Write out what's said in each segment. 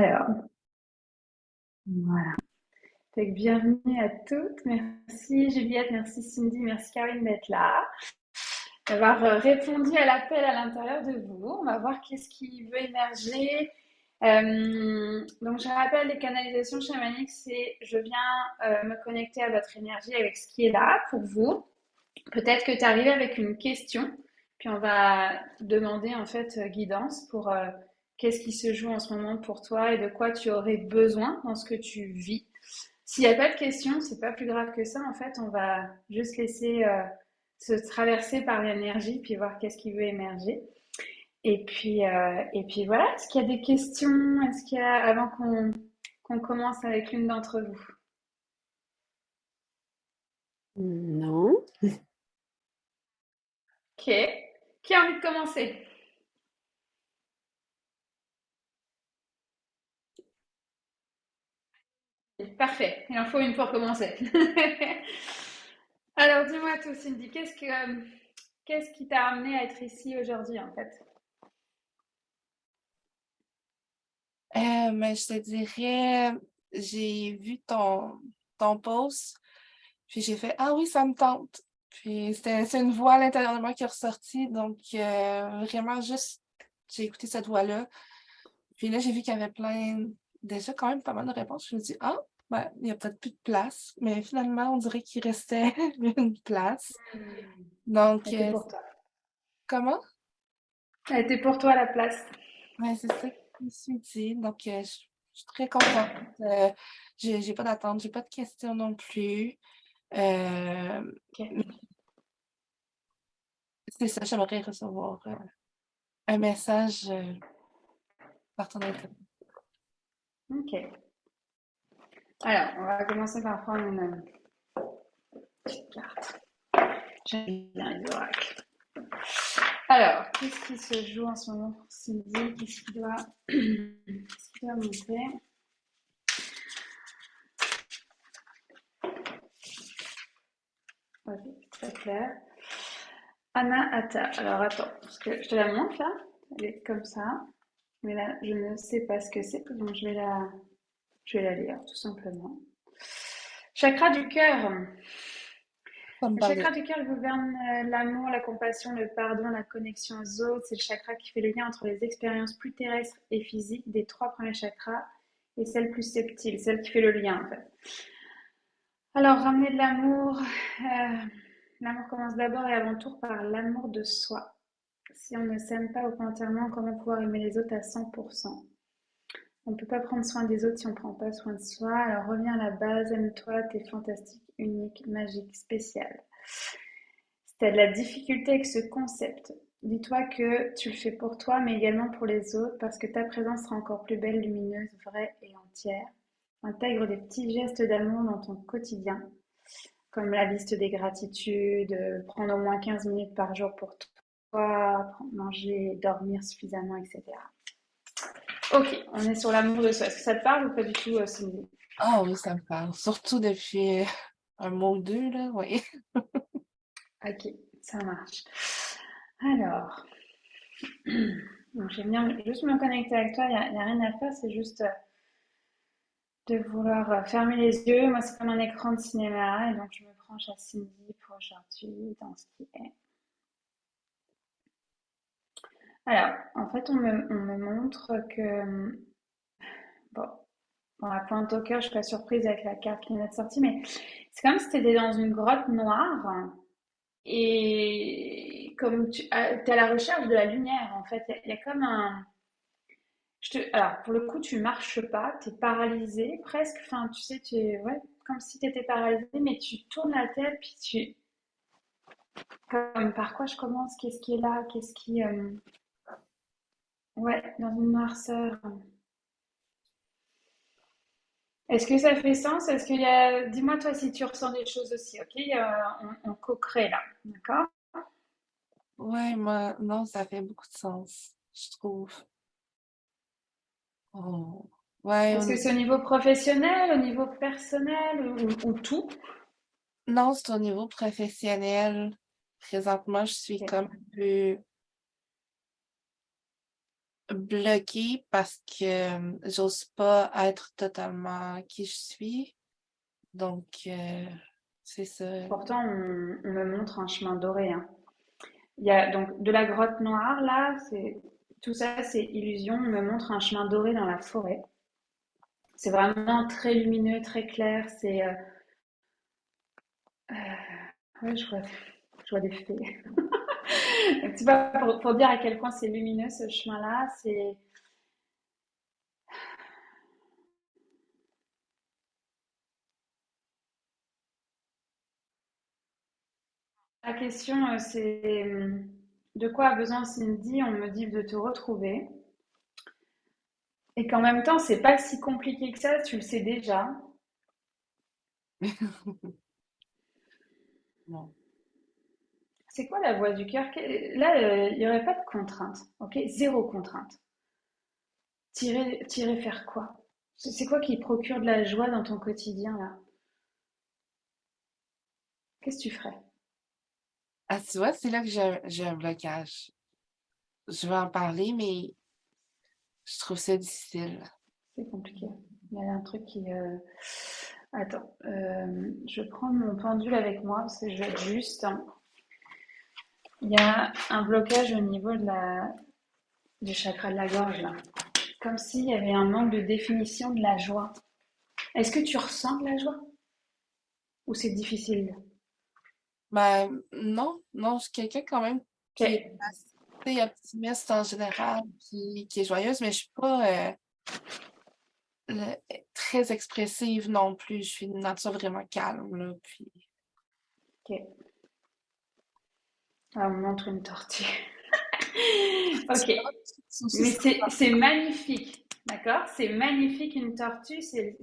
Alors, voilà. Fait que bienvenue à toutes. Merci Juliette, merci Cindy, merci Caroline d'être là, d'avoir répondu à l'appel à l'intérieur de vous. On va voir qu'est-ce qui veut émerger. Donc, je rappelle, les canalisations chamaniques, c'est je viens me connecter à votre énergie avec ce qui est là pour vous. Peut-être que tu arrives avec une question, puis on va demander en fait guidance pour qu'est-ce qui se joue en ce moment pour toi et de quoi tu aurais besoin dans ce que tu vis. S'il n'y a pas de questions, c'est pas plus grave que ça. En fait, on va juste laisser se traverser par l'énergie, puis voir qu'est-ce qui veut émerger. Et puis voilà. Est-ce qu'il y a des questions? Est-ce qu'il y a avant qu'on commence avec l'une d'entre vous? Non. Ok. Qui a envie de commencer? Parfait. Il en faut une pour commencer. Alors, dis-moi tout, Cindy, qu'est-ce qui t'a amené à être ici aujourd'hui, en fait? Mais je te dirais, j'ai vu ton post, puis j'ai fait Ah oui, ça me tente. Puis c'est une voix à l'intérieur de moi qui est ressortie, donc vraiment juste, j'ai écouté cette voix-là. Puis là, j'ai vu qu'il y avait déjà quand même pas mal de réponses. Je me dis Ah, ben, il n'y a peut-être plus de place, mais finalement, on dirait qu'il restait une place. Donc, Elle était pour toi. comment? Elle était pour toi la place. Ouais, c'est ça que je me suis dit. Donc, je suis très contente. Euh, j'ai pas d'attente, j'ai pas de questions non plus. Euh, mais Ok. c'est ça, j'aimerais recevoir un message par ton internet. Ok. Alors, on va commencer par prendre une petite carte. J'aime bien les oracles. Alors, qu'est-ce qui se joue en ce moment pour Cindy? Qu'est-ce qui doit monter? Ok, très clair. Anahata. Alors, attends, parce que je te la montre là. Elle est comme ça. Mais là, je ne sais pas ce que c'est, donc je vais la lire tout simplement. Chakra du cœur. Ça me Le parle de chakra du cœur gouverne l'amour, la compassion, le pardon, la connexion aux autres. C'est le chakra qui fait le lien entre les expériences plus terrestres et physiques des trois premiers chakras et celle plus subtile, celle qui fait le lien en fait. Alors, ramener de l'amour. L'amour commence d'abord et avant tout par l'amour de soi. Si on ne s'aime pas entièrement, comment pouvoir aimer les autres à 100%? On ne peut pas prendre soin des autres si on ne prend pas soin de soi. Alors reviens à la base, aime-toi, t'es fantastique, unique, magique, spécial. Si tu as de la difficulté avec ce concept, dis-toi que tu le fais pour toi, mais également pour les autres, parce que ta présence sera encore plus belle, lumineuse, vraie et entière. Intègre des petits gestes d'amour dans ton quotidien, comme la liste des gratitudes, prendre au moins 15 minutes par jour pour toi, manger, dormir suffisamment, etc. Ok, on est sur l'amour de soi. Est-ce que ça te parle ou pas du tout, Cindy? Ah oui, ça me parle. Surtout depuis un mois ou deux, là, oui. Ok, ça marche. Alors, donc j'aime bien juste me connecter avec toi. Il n'y a rien à faire, c'est juste de vouloir fermer les yeux. Moi, c'est comme un écran de cinéma. Et donc, je me branche à Cindy pour aujourd'hui dans ce qui est. Alors, en fait, on me montre que. Bon, dans la pointe au cœur, je suis pas surprise avec la carte qui vient d'être sortie, mais c'est comme si tu étais dans une grotte noire. Et comme tu es à la recherche de la lumière, en fait, il y a comme un. Alors, pour le coup, tu marches pas, tu es paralysé presque. Enfin, tu sais, ouais, comme si tu étais paralysé, mais tu tournes la tête, puis tu. Comme par quoi je commence? Qu'est-ce qui est là? Qu'est-ce qui. Ouais, dans une noirceur. Est-ce que ça fait sens? Est-ce qu'il y a. Dis-moi, toi, si tu ressens des choses aussi, ok? On co-crée là, d'accord? Ouais, moi, non, ça fait beaucoup de sens, je trouve. Oh. Ouais, Est-ce que c'est au niveau professionnel, au niveau personnel ou tout? non, c'est au niveau professionnel. Présentement, je suis Ok. comme un peu bloquée parce que j'ose pas être totalement qui je suis. Donc, c'est ça. Pourtant, on me montre un chemin doré, hein. Il y a donc de la grotte noire, là, tout ça, c'est illusion. On me montre un chemin doré dans la forêt. C'est vraiment très lumineux, très clair. Ouais, je vois des fées. Donc, tu vois, pour dire à quel point c'est lumineux ce chemin-là, c'est la question, c'est de quoi a besoin Cindy? On me dit de te retrouver. Et qu'en même temps, c'est pas si compliqué que ça, tu le sais déjà. Bon. C'est quoi la voix du cœur? Là, il n'y aurait pas de contrainte, ok? Zéro contrainte. Tirer faire quoi? C'est quoi qui procure de la joie dans ton quotidien, là? Qu'est-ce que tu ferais? Ah, tu vois, c'est là que j'ai un blocage. Je vais en parler, mais je trouve ça difficile. C'est compliqué. Il y a un truc qui... Attends, je vais prendre mon pendule avec moi parce que je vais être juste, hein. Il y a un blocage au niveau du chakra de la gorge, là. Comme s'il y avait un manque de définition de la joie. Est-ce que tu ressens de la joie? Ou c'est difficile? Ben, non, non, je suis quelqu'un quand même qui est Ok. assez optimiste en général, qui est joyeuse, mais je suis pas le- très expressive non plus. Je suis une nature vraiment calme, là, puis... Ok. Ah, on me montre une tortue. Ok. Ça aussi, Mais c'est c'est magnifique. D'accord? C'est magnifique une tortue. C'est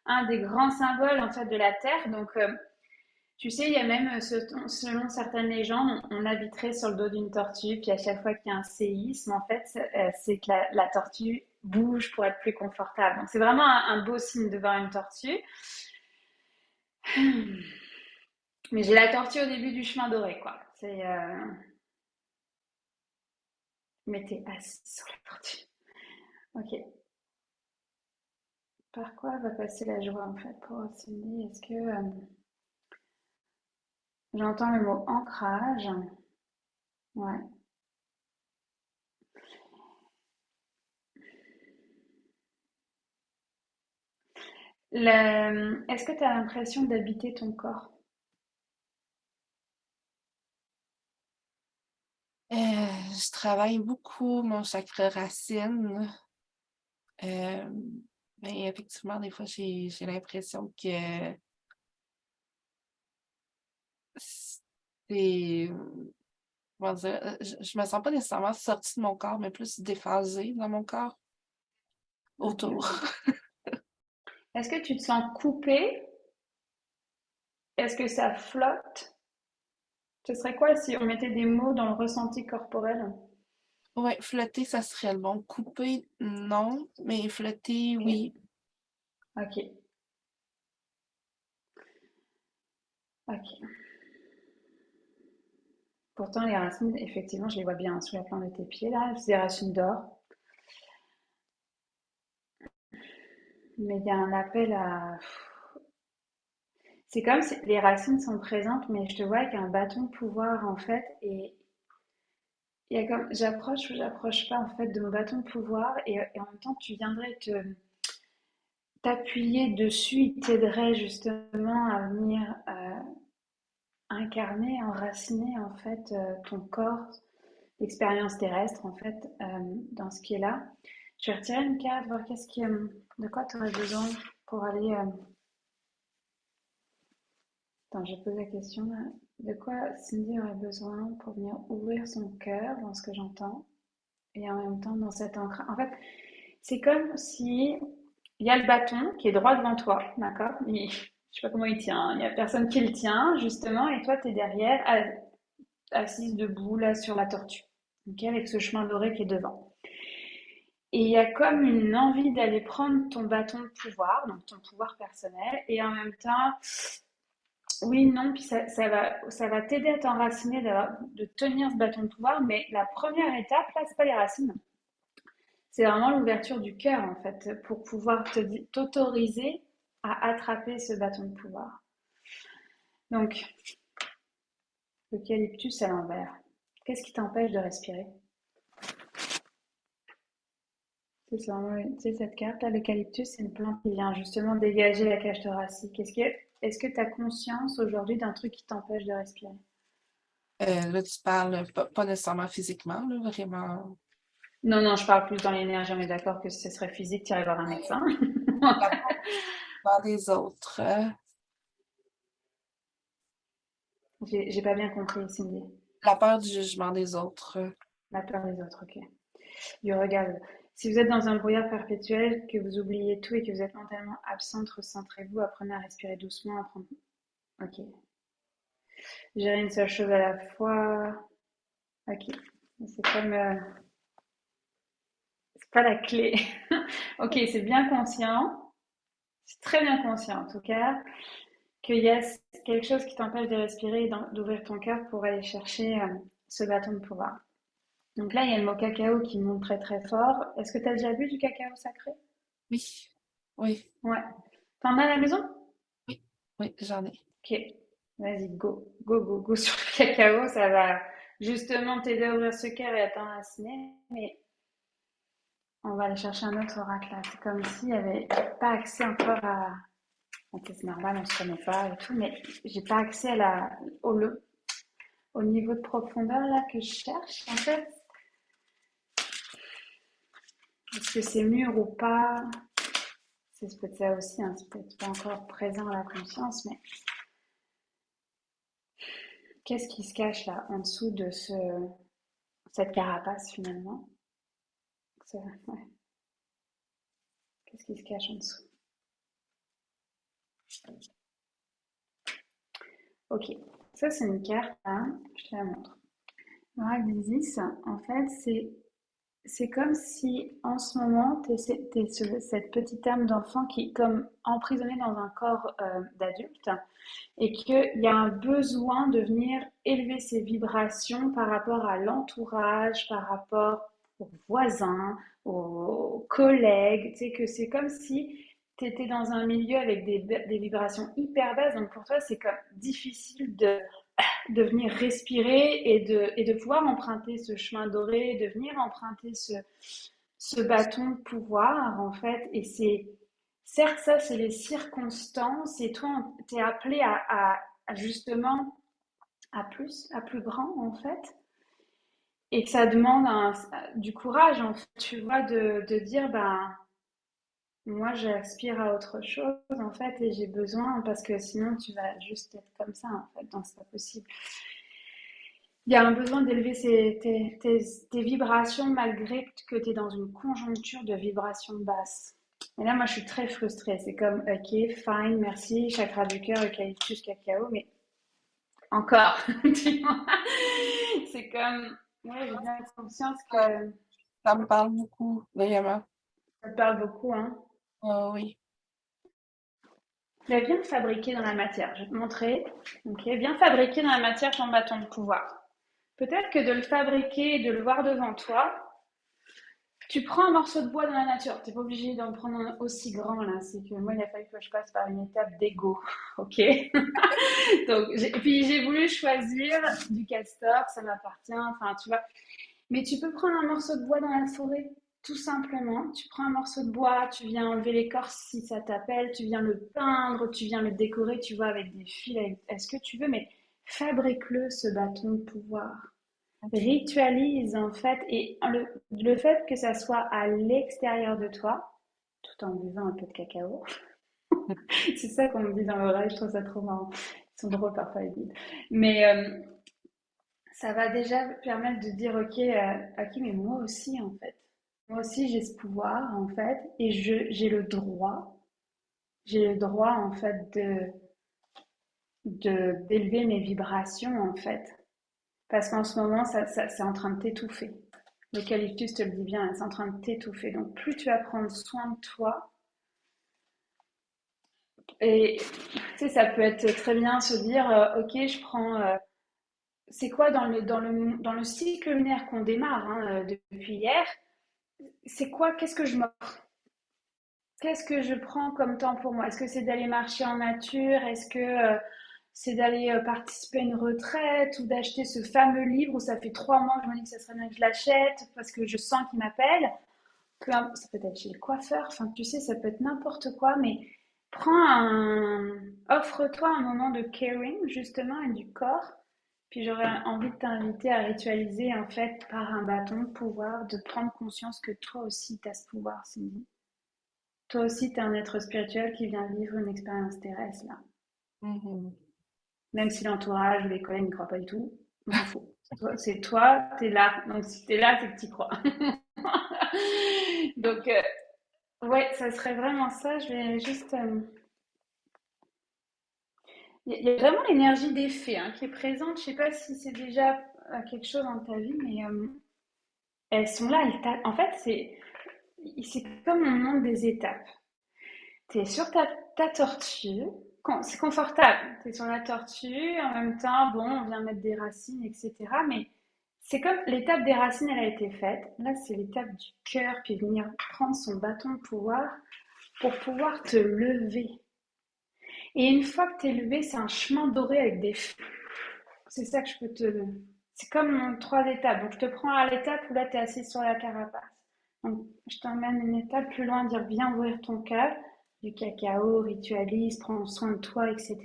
un des grands symboles en fait de la Terre. Donc, tu sais, il y a même, selon certaines légendes, on habiterait sur le dos d'une tortue. Puis à chaque fois qu'il y a un séisme, en fait, c'est que la tortue bouge pour être plus confortable. Donc, c'est vraiment un beau signe de voir une tortue. Mais j'ai la tortue au début du chemin doré, quoi. Mais t'es assis sur la tortue. Ok. Par quoi va passer la joie en fait pour Cindy? Est-ce que j'entends le mot ancrage? Ouais. Est-ce que tu as l'impression d'habiter ton corps? Je travaille beaucoup mon chakra racine. Euh, mais effectivement, des fois, j'ai l'impression que c'est, comment dire, je me sens pas nécessairement sortie de mon corps, mais plus déphasée dans mon corps Ok. autour. Est-ce que tu te sens coupé? Est-ce que ça flotte? Ce serait quoi si on mettait des mots dans le ressenti corporel? Ouais, flotter, ça serait le bon. Couper, non, mais flotter, Ok. oui. Ok. Ok. Pourtant, les racines, effectivement, je les vois bien sous la plante de tes pieds là. C'est des racines d'or. Mais il y a un appel à. C'est comme si les racines sont présentes, mais je te vois avec un bâton de pouvoir en fait. Et il y a comme j'approche ou j'approche pas en fait de mon bâton de pouvoir. Et en même temps, tu viendrais t'appuyer dessus. Il t'aiderait justement à venir incarner, enraciner en fait ton corps, l'expérience terrestre en fait dans ce qui est là. Je vais retirer une carte, voir de quoi tu aurais besoin pour aller. Attends, je pose la question là. De quoi Cindy aurait besoin pour venir ouvrir son cœur dans ce que j'entends et en même temps dans cet ancrage. En fait, c'est comme si il y a le bâton qui est droit devant toi, d'accord? Je sais pas comment il tient, hein. Il n'y a personne qui le tient justement et toi tu es derrière, assise debout là sur la tortue, ok, avec ce chemin doré qui est devant. Et il y a comme une envie d'aller prendre ton bâton de pouvoir, donc ton pouvoir personnel, et en même temps, oui, non, puis ça va t'aider à t'enraciner, de tenir ce bâton de pouvoir, mais la première étape, là, c'est pas les racines. C'est vraiment l'ouverture du cœur, en fait, pour pouvoir t'autoriser à attraper ce bâton de pouvoir. Donc, l'eucalyptus à l'envers. Qu'est-ce qui t'empêche de respirer? C'est ça, oui. Tu sais, cette carte, là, l'eucalyptus, c'est une plante qui vient justement dégager la cage thoracique. Est-ce que tu as conscience aujourd'hui d'un truc qui t'empêche de respirer? Là, tu parles pas nécessairement physiquement, là, vraiment. Non, non, je parle plus dans l'énergie. On est d'accord que si ce serait physique, tu irais voir un médecin. La peur des autres. J'ai pas bien compris, Cindy. La peur du jugement des autres. La peur des autres, ok. Du regard. Si vous êtes dans un brouillard perpétuel, que vous oubliez tout et que vous êtes mentalement absente, recentrez-vous, apprenez à respirer doucement, apprendre. Ok. Gérer une seule chose à la fois. Ok. C'est comme. C'est pas la clé. Ok, c'est bien conscient. C'est très bien conscient, en tout cas, qu'il y a quelque chose qui t'empêche de respirer et d'ouvrir ton cœur pour aller chercher ce bâton de pouvoir. Donc là, il y a le mot cacao qui monte très très fort. Est-ce que tu as déjà bu du cacao sacré? Oui, oui, Ouais. T'en as à la maison? oui, oui, j'en ai. Ok. Vas-y, go. Go, go, go sur le cacao. Ça va justement t'aider à ouvrir ce cœur et à t'enraciner. Mais on va aller chercher un autre oracle là. C'est comme s'il n'y avait pas accès encore à. Ok, c'est normal, on se connaît pas et tout, mais j'ai pas accès au niveau de profondeur là que je cherche. En fait, est-ce que c'est mûr ou pas? C'est peut-être ça aussi, hein, c'est peut-être pas encore présent à la conscience, mais qu'est-ce qui se cache là en dessous de cette carapace finalement? Ouais. Qu'est-ce qui se cache en dessous? Ok, ça c'est une carte, là. Je te la montre. L'oracle d'Isis, en fait, c'est comme si en ce moment, tu es, cette petite âme d'enfant qui est comme emprisonnée dans un corps d'adulte et qu'il y a un besoin de venir élever ses vibrations par rapport à l'entourage, par rapport aux voisins, aux collègues. Tu sais, que c'est comme si tu étais dans un milieu avec des vibrations hyper basses. Donc pour toi, c'est comme difficile de venir respirer et de pouvoir emprunter ce chemin doré, de venir emprunter ce bâton de pouvoir, en fait. Et c'est, certes, ça, c'est les circonstances, et toi, tu es appelé à justement à plus grand, en fait. Et que ça demande du courage, en fait, tu vois, de dire, ben, moi, j'aspire à autre chose, en fait, et j'ai besoin, parce que sinon, tu vas juste être comme ça, en fait, donc c'est pas possible. Il y a un besoin d'élever tes vibrations malgré que tu es dans une conjoncture de vibrations basses. Et là, moi, je suis très frustrée. C'est comme, ok, fine, merci, chakra du cœur, eucalyptus, cacao, mais encore, tu vois. C'est comme, ouais, j'ai bien conscience que Ça me parle beaucoup, vraiment. ça te parle beaucoup, hein. Oui. Mais viens fabriquer dans la matière. Je vais te montrer. Ok, viens fabriquer dans la matière ton bâton de pouvoir. Peut-être que de le fabriquer et de le voir devant toi, tu prends un morceau de bois dans la nature, tu n'es pas obligé d'en prendre un aussi grand là. C'est que moi, il a fallu que je passe par une étape d'ego. Ok. Donc, et puis j'ai voulu choisir du castor, ça m'appartient, enfin, tu vois. Mais tu peux prendre un morceau de bois dans la forêt, tout simplement. Tu prends un morceau de bois, tu viens enlever l'écorce si ça t'appelle, tu viens le peindre, tu viens le décorer, tu vois, avec des fils, avec ce que tu veux, mais fabrique-le, ce bâton de pouvoir. OK. Ritualise en fait, et le fait que ça soit à l'extérieur de toi, tout en buvant un peu de cacao, c'est ça qu'on me dit dans l'oreille, je trouve ça trop marrant. Ils sont drôles parfois les guides. Mais ça va déjà permettre de dire ok, mais moi aussi en fait. Moi aussi j'ai ce pouvoir en fait, et j'ai le droit en fait d'élever mes vibrations en fait. Parce qu'en ce moment, c'est en train de t'étouffer. L'eucalyptus te le dit bien, c'est en train de t'étouffer. Donc, plus tu vas prendre soin de toi, et tu sais, ça peut être très bien se dire, ok, je prends. C'est quoi dans le cycle lunaire qu'on démarre hein, depuis hier? c'est quoi, qu'est-ce que je m'offre? Qu'est-ce que je prends comme temps pour moi? Est-ce que c'est d'aller marcher en nature? Est-ce que c'est d'aller participer à une retraite ou d'acheter ce fameux livre où ça fait 3 mois que je me dis que ça serait bien que je l'achète parce que je sens qu'il m'appelle? Ça peut être chez le coiffeur, enfin tu sais, ça peut être n'importe quoi, mais offre-toi un moment de caring justement et du corps. Puis j'aurais envie de t'inviter à ritualiser en fait par un bâton de pouvoir, de prendre conscience que toi aussi tu as ce pouvoir, Cindy. Toi aussi tu es un être spirituel qui vient vivre une expérience terrestre là. Mhm. Même si l'entourage ou les collègues n'y croient pas du tout, on s'en fout. C'est toi, t'es là. Donc si t'es là, c'est que t'y crois. Donc ouais, ça serait vraiment ça. Je vais juste. Il y a vraiment l'énergie des fées hein, qui est présente. Je sais pas si c'est déjà quelque chose dans ta vie, mais elles sont là. En fait, c'est comme on monte des étapes. Tu es sur ta tortue. C'est confortable. Tu es sur la tortue. En même temps, bon, on vient mettre des racines, etc. Mais c'est comme l'étape des racines, elle a été faite. Là, c'est l'étape du cœur, puis venir prendre son bâton de pouvoir pour pouvoir te lever. Et une fois que tu es levé, c'est un chemin doré avec des feux. C'est ça que je peux te. C'est comme 3 étapes. Donc, je te prends à l'étape où là, tu es assis sur la carapace. Donc, je t'emmène une étape plus loin, dire viens ouvrir ton cœur, du cacao, ritualise, prends soin de toi, etc.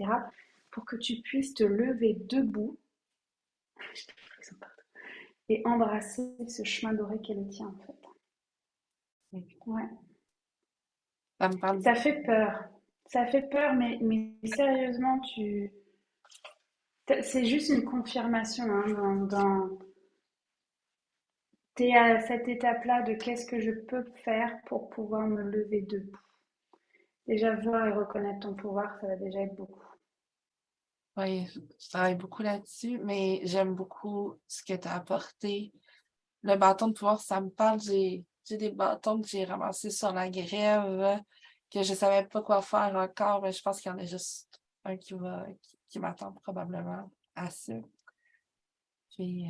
Pour que tu puisses te lever debout et embrasser ce chemin doré qui est le tien, en fait. Ouais. Ça me parle Ça beaucoup. fait peur. Ça fait peur, mais sérieusement, c'est juste une confirmation hein, t'es à cette étape-là de qu'est-ce que je peux faire pour pouvoir me lever debout. Déjà, voir et reconnaître ton pouvoir, ça va déjà être beaucoup. Oui, je travaille beaucoup là-dessus, mais j'aime beaucoup ce que tu as apporté. Le bâton de pouvoir, ça me parle. J'ai des bâtons que j'ai ramassés sur la grève, que je savais pas quoi faire encore, mais je pense qu'il y en a juste un qui m'attend probablement à ça. Puis,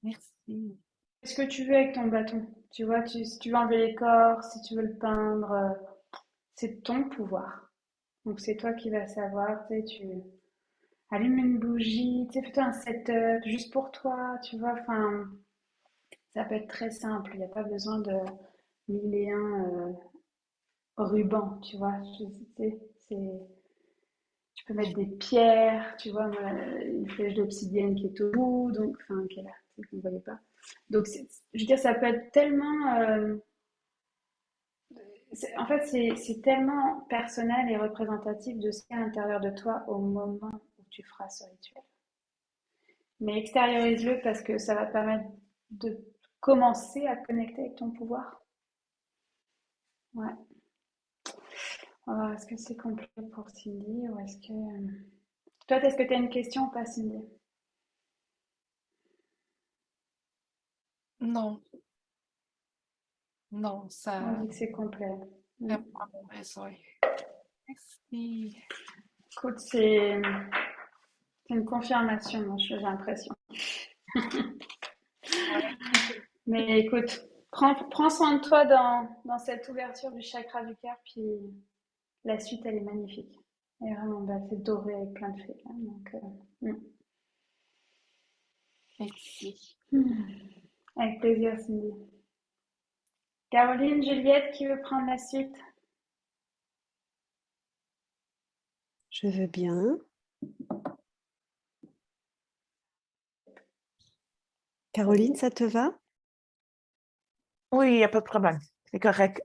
merci. Ce que tu veux avec ton bâton. Tu vois, si tu veux enlever les corps, si tu veux le peindre, c'est ton pouvoir. Donc c'est toi qui vas savoir, tu sais, tu allumes une bougie, tu sais, fais-toi un setup juste pour toi, tu vois, enfin, ça peut être très simple, il n'y a pas besoin de mille et un rubans, tu vois, tu peux mettre des pierres, tu vois, moi, une flèche d'obsidienne qui est au bout, donc, enfin, qui est là, tu sais, qu'on ne voyait pas. Donc, je veux dire, ça peut être tellement en fait, c'est tellement personnel et représentatif de ce qu'il y a à l'intérieur de toi au moment où tu feras ce rituel. Mais extériorise-le parce que ça va te permettre de commencer à connecter avec ton pouvoir. Ouais. Alors, est-ce que c'est complet pour Cindy ou est-ce que... Toi, est-ce que tu as une question ou pas, Cindy? Non, non, On ça dit que c'est complet. Mm. répond à mon besoin. Merci. Écoute, c'est une confirmation, moi, j'ai l'impression. Ouais. Mais écoute, prends soin de toi dans cette ouverture du chakra du cœur, puis la suite, elle est magnifique. Elle est vraiment belle. C'est doré avec plein de fées. Là, donc, Merci. avec plaisir, Cindy. Caroline, Juliette, qui veut prendre la suite? Je veux bien. Caroline, ça te va? Oui, il n'y a pas de problème. C'est correct.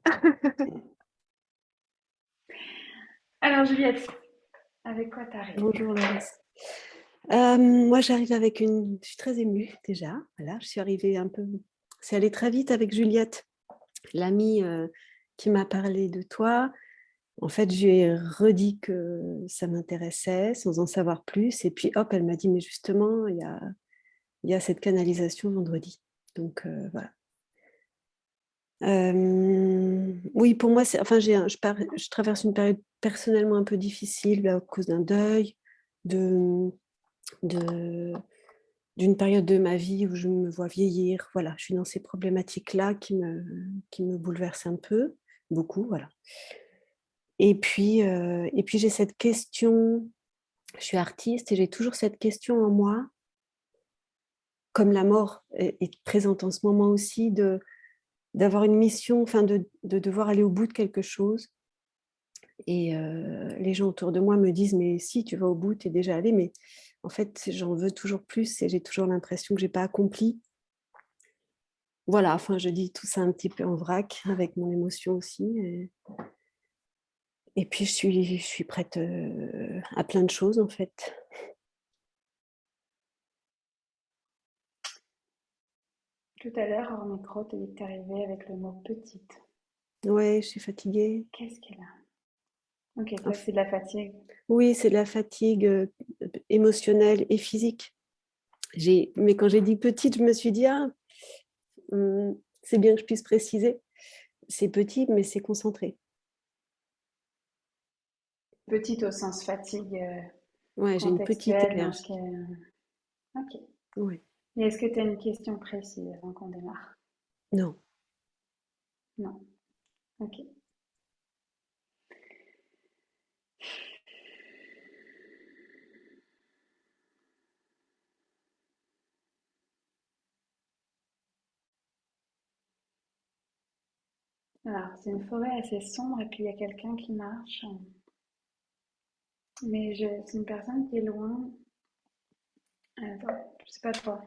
Alors, Juliette, avec quoi t'arrives? Bonjour Laurence. Moi, j'arrive avec une... Je suis très émue déjà. Voilà, je suis arrivée un peu... C'est allé très vite avec Juliette, l'amie qui m'a parlé de toi. En fait, je lui ai redit que ça m'intéressait sans en savoir plus. Et puis, hop, elle m'a dit, mais justement, il y a cette canalisation vendredi. Donc, voilà. Oui, pour moi, enfin, je traverse une période personnellement un peu difficile à cause d'un deuil, de, d'une période de ma vie où je me vois vieillir. Voilà, je suis dans ces problématiques-là qui me bouleversent un peu, beaucoup, voilà. Et puis j'ai cette question, je suis artiste et j'ai toujours cette question en moi, comme la mort est présente en ce moment aussi, d'avoir une mission, enfin de devoir aller au bout de quelque chose. Et les gens autour de moi me disent: «Mais si, tu vas au bout, tu es déjà allé», mais en fait, j'en veux toujours plus et j'ai toujours l'impression que j'ai pas accompli. Voilà, enfin, je dis tout ça un petit peu en vrac avec mon émotion aussi et puis je suis prête, à plein de choses, en fait. Tout à l'heure, hors micro, tu as dit que tu arrivais avec le mot petite. Ouais, je suis fatiguée. Qu'est-ce qu'elle a? Ok, ça Enf c'est de la fatigue. Oui, c'est de la fatigue, émotionnelle et physique. Mais quand j'ai dit petite, je me suis dit: «Ah, c'est bien que je puisse préciser. C'est petit, mais c'est concentré». Petite au sens fatigue Ouais, j'ai une petite contextuelle dans ce qui énergie. est... Ok. Ouais. Et est-ce que tu as une question précise avant qu'on démarre? Non. Non. Ok. Alors, c'est une forêt assez sombre et puis il y a quelqu'un qui marche. Mais c'est une personne qui est loin. Attends, je sais pas toi.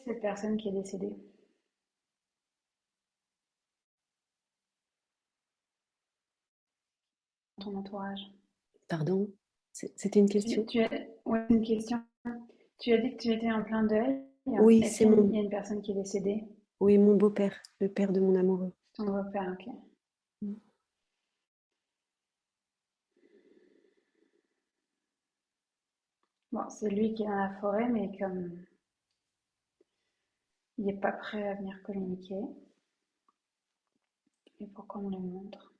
Cette personne qui est décédée, dans ton entourage. Pardon? C'était une question? Ouais, une question. Tu as dit que tu étais en plein deuil. Oui, Est-ce c'est qu'il mon y a une personne qui est décédée? oui, mon beau-père, le père de mon amoureux. Ton beau-père, ok. Mmh. Bon, c'est lui qui est dans la forêt, mais comme il n'est pas prêt à venir communiquer, et pourquoi on le montre?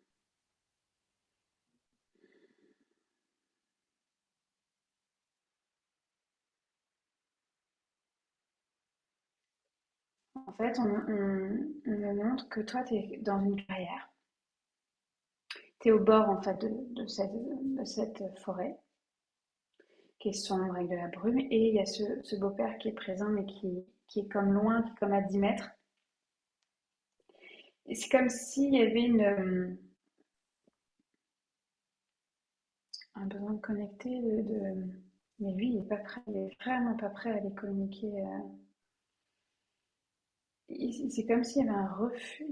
En fait, on me montre que toi, tu es dans une carrière. Tu es au bord, en fait, de cette forêt qui est sombre avec de la brume, et il y a ce beau-père qui est présent, mais qui est comme loin, qui est comme à 10 mètres. Et c'est comme s'il y avait un besoin de connecter, mais lui, il est pas prêt, il est vraiment pas prêt à aller communiquer. C'est comme s'il y avait un refus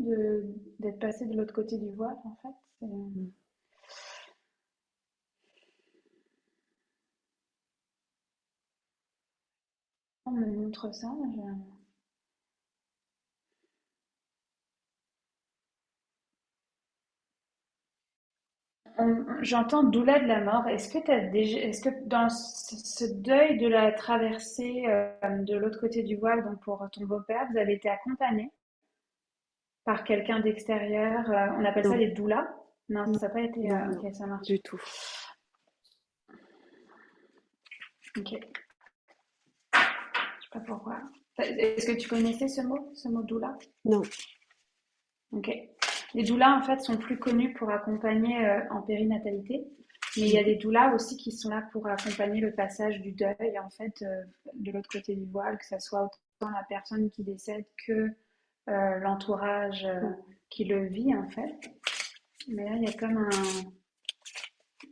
d'être passé de l'autre côté du voile, en fait. Mmh. On me montre ça. J'entends doula de la mort. Est-ce que dans ce deuil de la traversée de l'autre côté du voile, donc pour ton beau-père, vous avez été accompagné par quelqu'un d'extérieur? On appelle ça Non, les doulas. Non, non, ça n'a pas été. non, non, Ok, ça marche. du tout. Ok, je sais pas pourquoi. Est-ce que tu connaissais ce mot doula? Non. Ok. Les doulas, en fait, sont plus connus pour accompagner en périnatalité, mais il y a Mmh. des doulas aussi qui sont là pour accompagner le passage du deuil, en fait, de l'autre côté du voile, que ce soit autant la personne qui décède que l'entourage Mmh. qui le vit, en fait. Mais là, il y a comme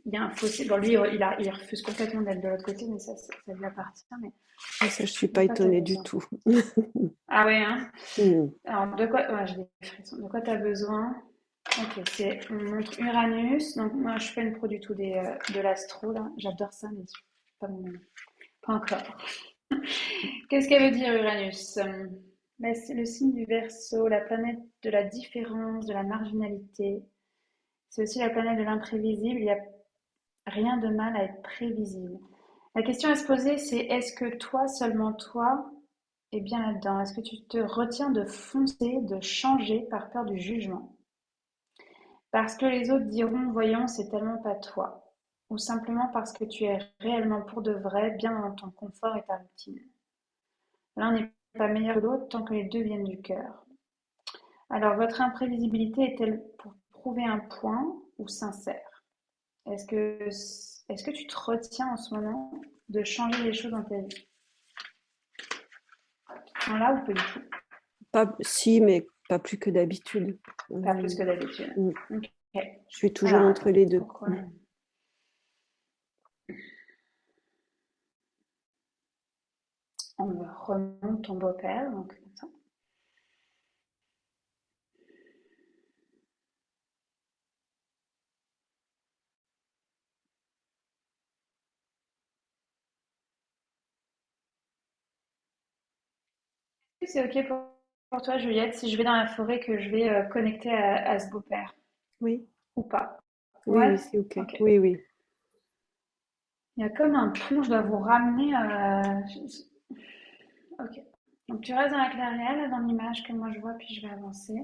il y a un fossé. Bon, lui, il refuse complètement d'être de l'autre côté, mais ça lui appartient. Mais Ah ça, je suis de pas quoi tu as étonnée du besoin? tout. Ah ouais, hein? Mmh. Alors, de quoi, ouais, j'ai des frissons. De quoi tu as besoin? Ok, on montre Uranus. Donc, moi, je fais pas du tout de l'astro, là. J'adore ça, mais c'est pas mon... Pas encore. Qu'est-ce qu'elle veut dire, Uranus? C'est le signe du Verseau, la planète de la différence, de la marginalité. C'est aussi la planète de l'imprévisible. Il n'y a rien de mal à être prévisible. La question à se poser, c'est est-ce que toi, seulement toi, est bien là-dedans? Est-ce que tu te retiens de foncer, de changer par peur du jugement? Parce que les autres diront, voyons, c'est tellement pas toi. Ou simplement parce que tu es réellement pour de vrai, bien dans ton confort et ta routine. L'un n'est pas meilleur que l'autre tant que les deux viennent du cœur. Alors, votre imprévisibilité est-elle pour prouver un point ou sincère? Est-ce que tu te retiens en ce moment de changer les choses dans ta vie? Non, là ou pas du tout? Pas, si, mais pas plus que d'habitude. Pas plus que d'habitude. Mm. Ok. Je suis toujours Alors, entre les deux. pourquoi? On me remonte ton beau-père, donc comme ça. C'est ok pour toi, Juliette, si je vais dans la forêt, que je vais connecter à ce beau-père Oui, ou pas? oui, oui, Ouais? c'est ok. Ok. Oui, oui. Il y a comme un pont, je dois vous ramener. Ok. Donc tu restes dans la clairière, là, dans l'image que moi je vois, puis je vais avancer.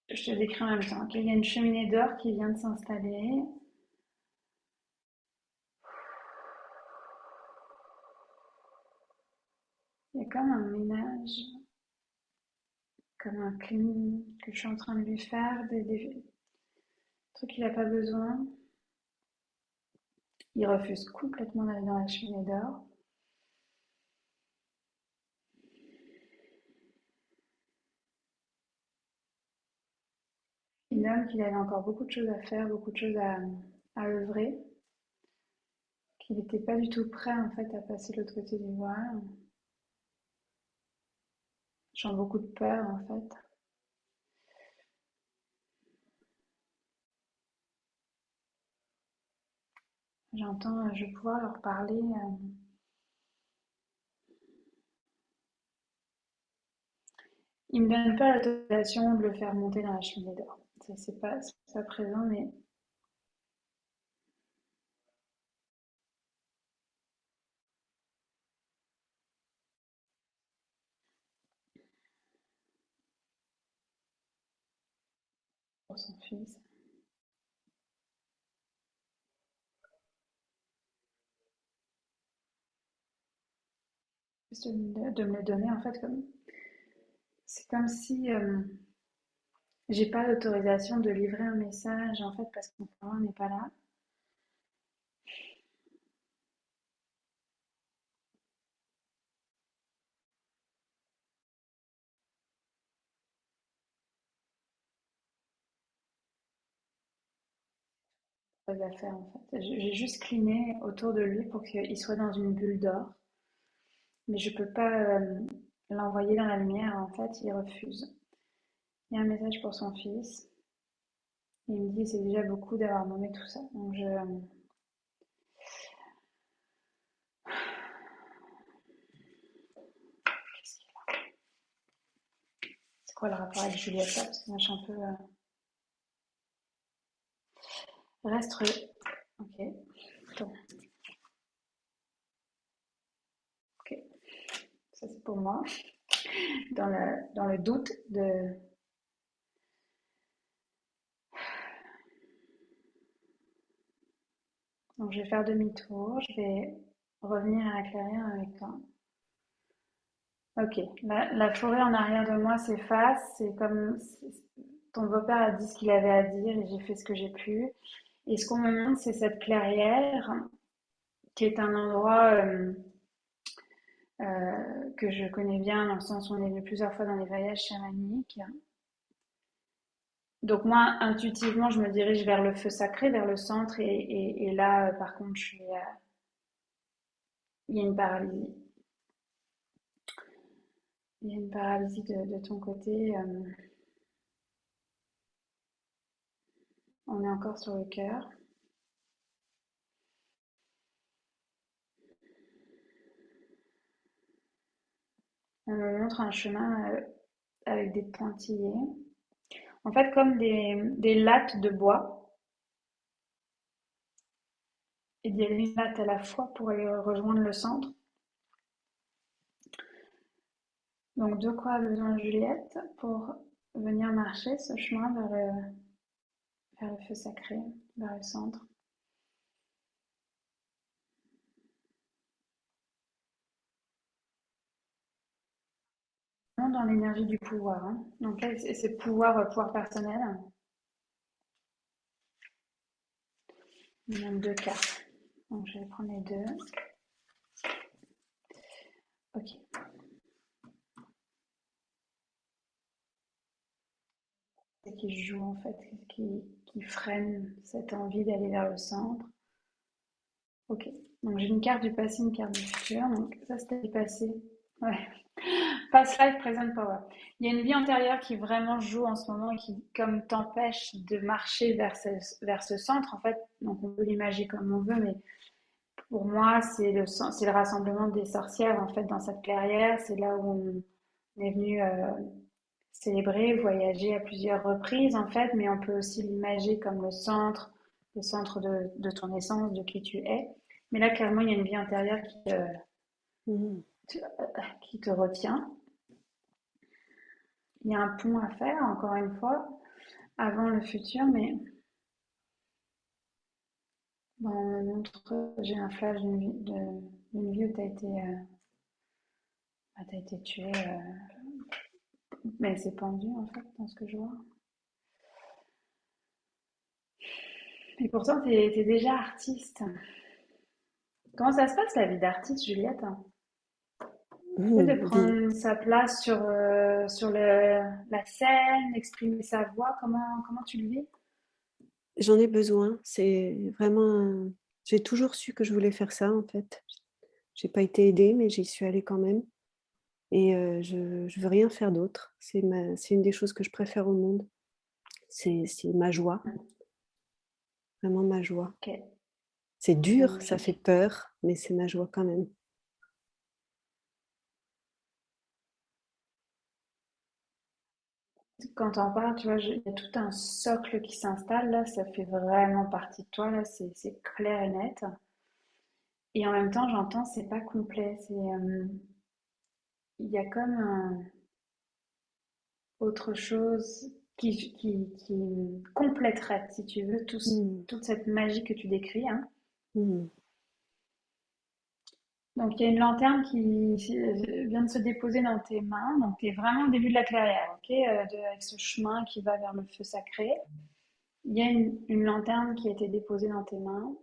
Je te décris en même temps. Ok, il y a une cheminée d'or qui vient de s'installer. Il y a comme un ménage, comme un clean que je suis en train de lui faire, des trucs qu'il n'a pas besoin. Il refuse complètement d'aller dans la cheminée d'or. Il nomme qu'il avait encore beaucoup de choses à faire, beaucoup de choses à œuvrer, qu'il n'était pas du tout prêt en fait à passer de l'autre côté du voile. J'ai beaucoup de peur en fait. J'entends, je vais pouvoir leur parler. Il me donne pas l'autorisation de le faire monter dans la cheminée d'or. C'est pas présent, mais pour son fils. Juste de me le donner en fait comme. C'est comme si j'ai pas l'autorisation de livrer un message en fait parce que mon parent n'est pas là. Pas à faire en fait. J'ai juste cliné autour de lui pour qu'il soit dans une bulle d'or. Mais je peux pas l'envoyer dans la lumière en fait, il refuse. Il y a un message pour son fils. Et il me dit c'est déjà beaucoup d'avoir nommé tout ça. Donc c'est quoi le rapport avec Juliette là? Parce que moi je suis un peu. Reste. Ok. Attends. Ok. Ça c'est pour moi. Dans le doute de. Donc je vais faire demi-tour. Je vais revenir à la clairière avec toi. Ok. La forêt en arrière de moi s'efface. C'est comme ton beau-père a dit ce qu'il avait à dire et j'ai fait ce que j'ai pu. Et ce qu'on me montre, c'est cette clairière qui est un endroit que je connais bien dans le sens où on est venu plusieurs fois dans les voyages chamaniques. Donc moi, intuitivement, je me dirige vers le feu sacré, vers le centre, et là, par contre, il y a une paralysie. Il y a une paralysie de ton côté. On est encore sur le cœur. On me montre un chemin avec des pointillés. En fait, comme des lattes de bois. Et il y a une latte à la fois pour aller rejoindre le centre. Donc, de quoi a besoin Juliette pour venir marcher ce chemin vers le feu sacré, vers le centre? Dans l'énergie du pouvoir, hein. Donc là, c'est pouvoir personnel. Il y a deux cartes. Donc je vais prendre les deux. Ok. C'est qui joue en fait, qui freine cette envie d'aller vers le centre. Ok. Donc j'ai une carte du passé, une carte du futur. Donc ça c'était du passé. Ouais. Past life, present power. Il y a une vie antérieure qui vraiment joue en ce moment et qui, comme, t'empêche de marcher vers ce centre, en fait. Donc, on peut l'imaginer comme on veut, mais pour moi, c'est le rassemblement des sorcières, en fait, dans cette clairière. C'est là où on est venu célébrer, voyager à plusieurs reprises, en fait, mais on peut aussi l'imaginer comme le centre de ton essence, de qui tu es. Mais là, clairement, il y a une vie intérieure Mhm. qui te retient. Il y a un pont à faire, encore une fois, avant le futur, mais bon, on me montre, j'ai un flash d'une vie où tu as t'as été tué, mais c'est pendu en fait, dans ce que je vois. Et pourtant, t'es déjà artiste. Comment ça se passe la vie d'artiste, Juliette? C'est de Dis, prendre sa place sur la scène, exprimer sa voix, comment tu le vis? j'en ai besoin. C'est vraiment. J'ai toujours su que je voulais faire ça, en fait. J'ai pas été aidée, mais j'y suis allée quand même. Et je veux rien faire d'autre. C'est une des choses que je préfère au monde. C'est ma joie, vraiment ma joie. Ok, C'est dur, ça fait magnifique. peur, mais c'est ma joie quand même. Quand on parle, tu vois, il y a tout un socle qui s'installe là, ça fait vraiment partie de toi là, c'est clair et net. Et en même temps, j'entends, c'est pas complet. Il y a comme autre chose qui compléterait, si tu veux, Mmh. toute cette magie que tu décris, hein. Mmh. Donc, il y a une lanterne qui vient de se déposer dans tes mains. Donc, tu es vraiment au début de la clairière, ok, avec ce chemin qui va vers le feu sacré. Il y a une lanterne qui a été déposée dans tes mains.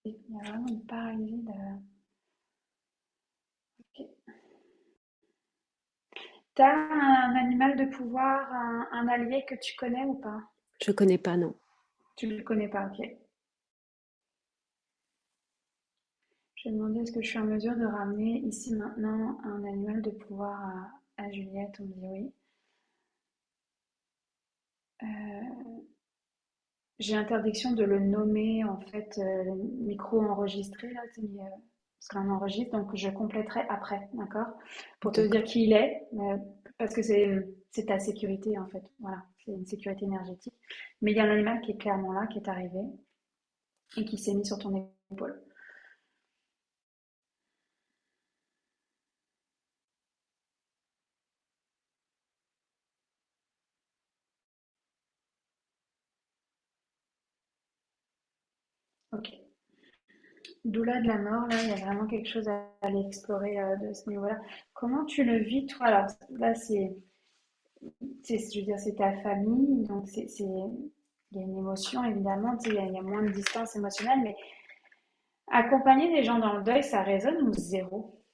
Il y a vraiment une paralysie de. Ok. T'as un animal de pouvoir, un allié que tu connais ou pas? Je connais pas, non. Tu ne le connais pas, ok. Je vais demander est-ce que je suis en mesure de ramener ici maintenant un animal de pouvoir à Juliette. On me dit oui. J'ai interdiction de le nommer en fait micro enregistré là, parce qu'on enregistre, donc je compléterai après, d'accord? Pour te dire D'accord. qui il est, parce que c'est ta sécurité en fait. Voilà, c'est une sécurité énergétique. Mais il y a un animal qui est clairement là, qui est arrivé et qui s'est mis sur ton épaule. Ok. Doula de la mort, là, il y a vraiment quelque chose à aller explorer de ce niveau-là. Comment tu le vis, toi? Alors là, je veux dire, c'est ta famille, donc il y a une émotion, évidemment, tu sais, il y a moins de distance émotionnelle, mais accompagner des gens dans le deuil, ça résonne ou zéro?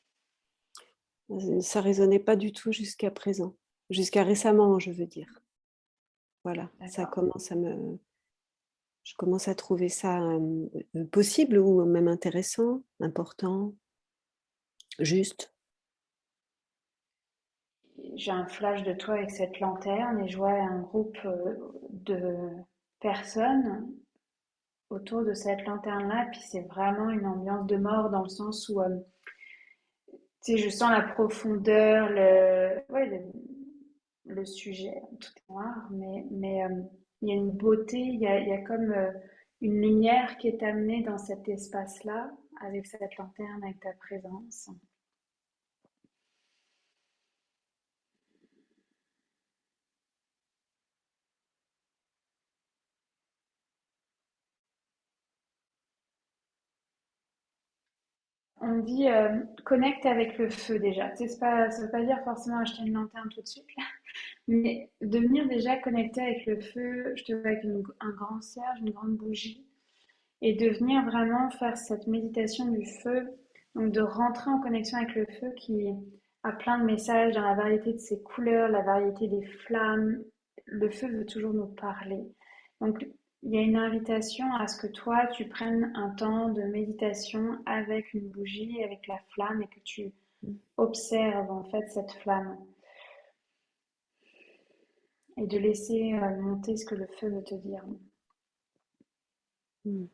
Ça résonnait pas du tout jusqu'à présent. Jusqu'à récemment, je veux dire. Voilà, ça D'accord. commence à je commence à trouver ça, possible ou même intéressant, important, juste. J'ai un flash de toi avec cette lanterne et je vois un groupe de personnes autour de cette lanterne-là, puis c'est vraiment une ambiance de mort dans le sens où tu sais, je sens la profondeur, ouais, le sujet, tout est noir, mais il y a une beauté, il y a comme une lumière qui est amenée dans cet espace-là, avec cette lanterne, avec ta présence. On dit connecte avec le feu déjà. Tu sais, ça veut pas dire forcément acheter une lanterne tout de suite, là, mais devenir déjà connecté avec le feu, je te vois avec un grand cierge, une grande bougie, et de venir vraiment faire cette méditation du feu, donc de rentrer en connexion avec le feu qui a plein de messages dans la variété de ses couleurs, la variété des flammes. Le feu veut toujours nous parler. Donc il y a une invitation à ce que toi, tu prennes un temps de méditation avec une bougie, avec la flamme, et que tu observes en fait cette flamme. Et de laisser monter ce que le feu veut te dire. Mm.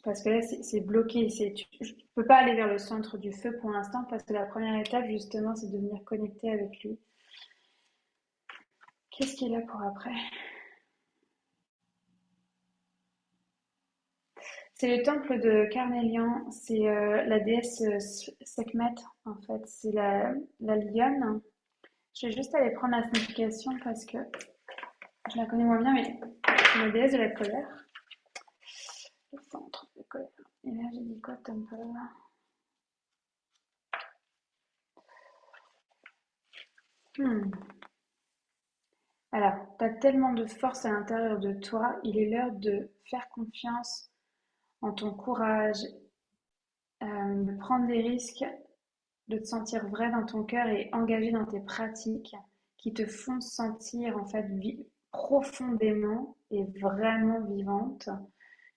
Parce que là, c'est bloqué. Je ne peux pas aller vers le centre du feu pour l'instant parce que la première étape, justement, c'est de venir connecter avec lui. Qu'est-ce qu'il a pour après? C'est le temple de Carnélian. C'est la déesse Sekhmet, en fait. C'est la lionne. Je vais juste aller prendre la signification parce que je la connais moins bien, mais c'est la déesse de la colère. Le centre de colère. Et là, j'ai dit quoi, temple? Alors, tu as tellement de force à l'intérieur de toi, il est l'heure de faire confiance en ton courage, de prendre des risques, de te sentir vrai dans ton cœur et engagé dans tes pratiques qui te font sentir en fait profondément et vraiment vivante,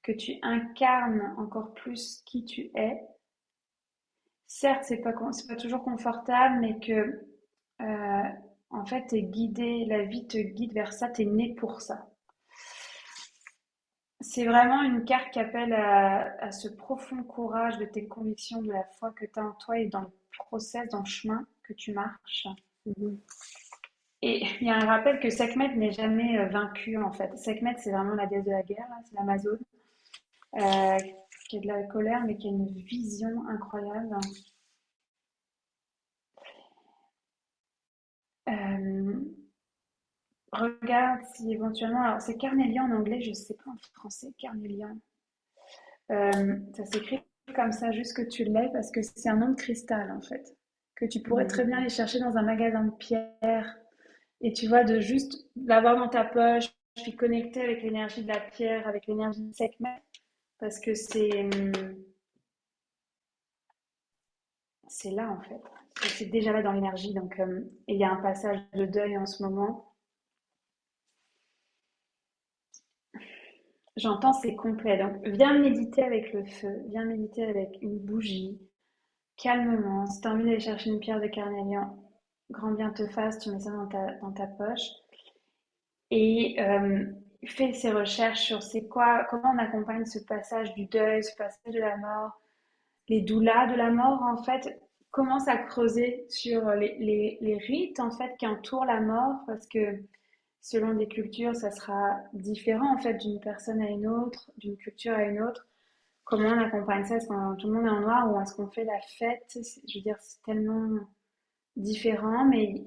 que tu incarnes encore plus qui tu es. Certes, c'est pas toujours confortable, mais que en fait, t'es guidé, la vie te guide vers ça, t'es né pour ça. C'est vraiment une carte qui appelle à ce profond courage de tes convictions, de la foi que tu as en toi et dans le process, dans le chemin que tu marches. Mhm. Et il y a un rappel que Sekhmet n'est jamais vaincu en fait. Sekhmet, c'est vraiment la déesse de la guerre, là, c'est l'Amazone, euh, qui a de la colère mais qui a une vision incroyable. Euh, Regarde si éventuellement, alors c'est Carnelian en anglais, je sais pas en français, Carnelian. Ça s'écrit comme ça, juste que tu l'aies, parce que c'est un nom de cristal, en fait, que tu pourrais très bien aller chercher dans un magasin de pierre. Et tu vois, de juste l'avoir dans ta poche, puis connecter avec l'énergie de la pierre, avec l'énergie de Sekhmet, parce que c'est là, en fait. C'est déjà là dans l'énergie. Donc, et il y a un passage de deuil en ce moment. J'entends, c'est complet. Donc, viens méditer avec le feu, viens méditer avec une bougie, calmement. Si tu as envie d'aller chercher une pierre de carnelian, grand bien te fasse, tu mets ça dans ta poche. Et fais ces recherches sur comment on accompagne ce passage du deuil, ce passage de la mort, les doulas de la mort, en fait. Commence à creuser sur les rites, en fait, qui entourent la mort, parce que selon des cultures, ça sera différent, en fait, d'une personne à une autre, d'une culture à une autre. Comment on accompagne ça? Est-ce que tout le monde est en noir ou est-ce qu'on fait la fête? Je veux dire, c'est tellement différent, mais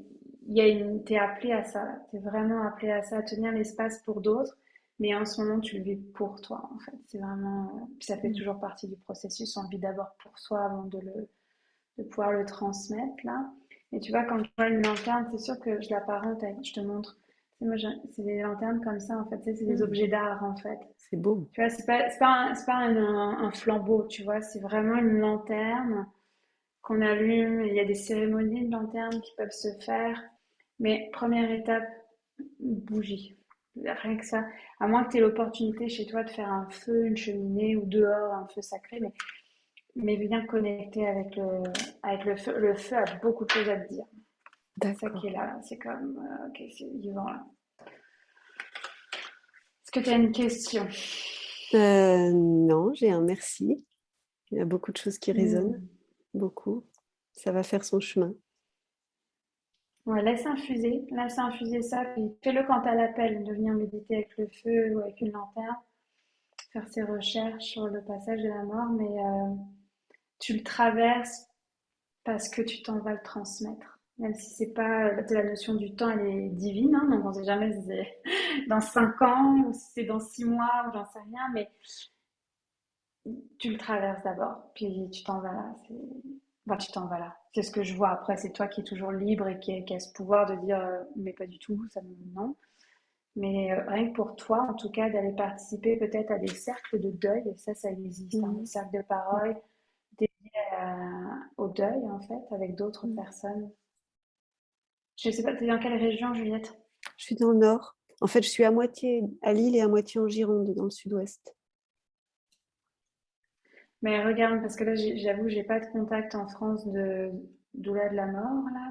t'es appelé à ça. T'es vraiment appelé à ça, à tenir l'espace pour d'autres. Mais en ce moment, tu le vis pour toi, en fait. C'est vraiment, puis ça fait toujours partie du processus. On le vit d'abord pour soi avant de pouvoir le transmettre, là. Et tu vois, quand je vois une lanterne, c'est sûr que je l'apparente avec, je te montre. Moi, c'est des lanternes comme ça, en fait. Tu sais, c'est des objets d'art, en fait. C'est beau. Tu vois, c'est pas un flambeau, tu vois, c'est vraiment une lanterne qu'on allume. Il y a des cérémonies de lanternes qui peuvent se faire. Mais première étape, bougie. Rien que ça. À moins que tu aies l'opportunité chez toi de faire un feu, une cheminée ou dehors, un feu sacré, mais bien connecté avec le feu. Le feu a beaucoup de choses à te dire. C'est ça qui D'accord. est là. C'est comme, ok, c'est vivant là. Est-ce que tu as une question? Non, j'ai un merci. Il y a beaucoup de choses qui résonnent. Hmm. Beaucoup. Ça va faire son chemin. Ouais, laisse infuser ça, puis fais-le quand t'as l'appel, de venir méditer avec le feu ou avec une lanterne, faire ses recherches sur le passage de la mort, mais tu le traverses parce que tu t'en vas le transmettre. Même si c'est pas, la notion du temps, elle est divine, hein, donc on sait jamais si c'est dans 5 ans ou si c'est dans 6 mois ou j'en sais rien, mais tu le traverses d'abord, puis tu t'en vas là. Enfin, tu t'en vas là. C'est ce que je vois. Après, c'est toi qui es toujours libre et qui a ce pouvoir de dire, mais pas du tout, non. Mais rien que pour toi, en tout cas, d'aller participer peut-être à des cercles de deuil, et ça existe, hein, des Mhm. cercles de parole dédiés au deuil, en fait, avec d'autres Mhm. personnes. Je sais pas, t'es dans quelle région, Juliette? Je suis dans le nord. En fait, je suis à moitié à Lille et à moitié en Gironde, dans le sud-ouest. Mais regarde, parce que là, j'avoue, j'ai pas de contact en France de doula de la mort, là,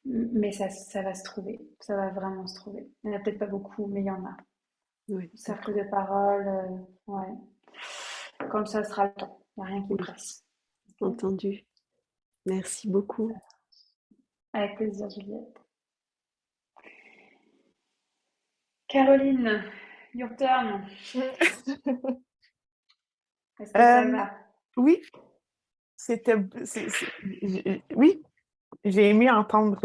mais ça va se trouver. Ça va vraiment se trouver. Il n'y en a peut-être pas beaucoup, mais il y en a. Oui, Cercle d'accord. de parole, ouais. Comme ça sera le temps. Il n'y a rien qui Oui, presse. Ok. entendu. Merci beaucoup. Avec plaisir, Juliette. Caroline, your turn. Est-ce que ça Euh, va? oui, oui, j'ai aimé entendre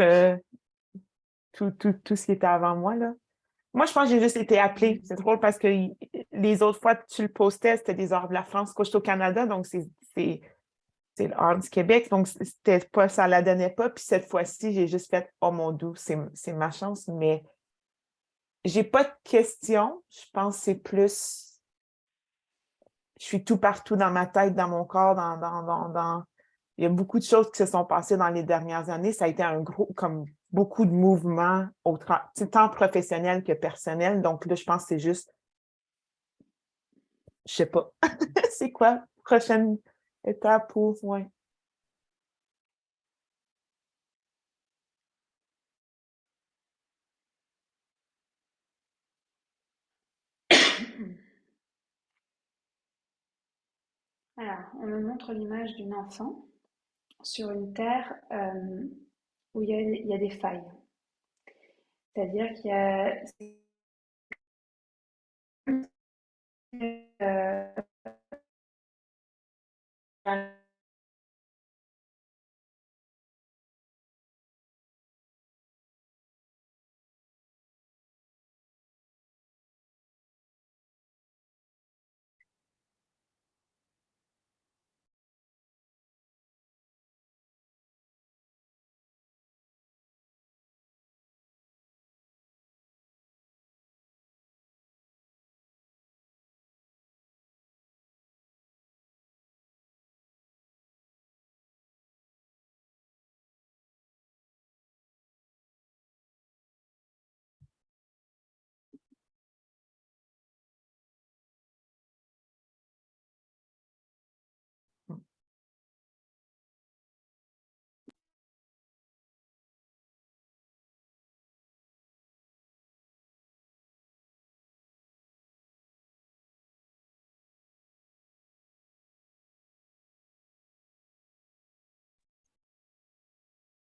tout ce qui était avant moi, là. Moi, je pense que j'ai juste été appelée. C'est drôle parce que les autres fois, tu le postais, c'était des heures de la France. Quand j'étais au Canada, donc c'est l'heure du Québec. Donc, c'était pas, ça la donnait pas. Puis cette fois-ci, j'ai juste fait, oh mon Dieu, c'est ma chance. Mais j'ai pas de questions. Je pense que c'est plus, je suis tout partout dans ma tête, dans mon corps, il y a beaucoup de choses qui se sont passées dans les dernières années. Ça a été un gros, comme beaucoup de mouvements, tant professionnels que personnels. Donc là, je pense que c'est juste, je sais pas, c'est quoi, prochaine étape pour, ouais. Alors, on me montre l'image d'une enfant sur une terre où il y a des failles. C'est-à-dire qu'il y a euh,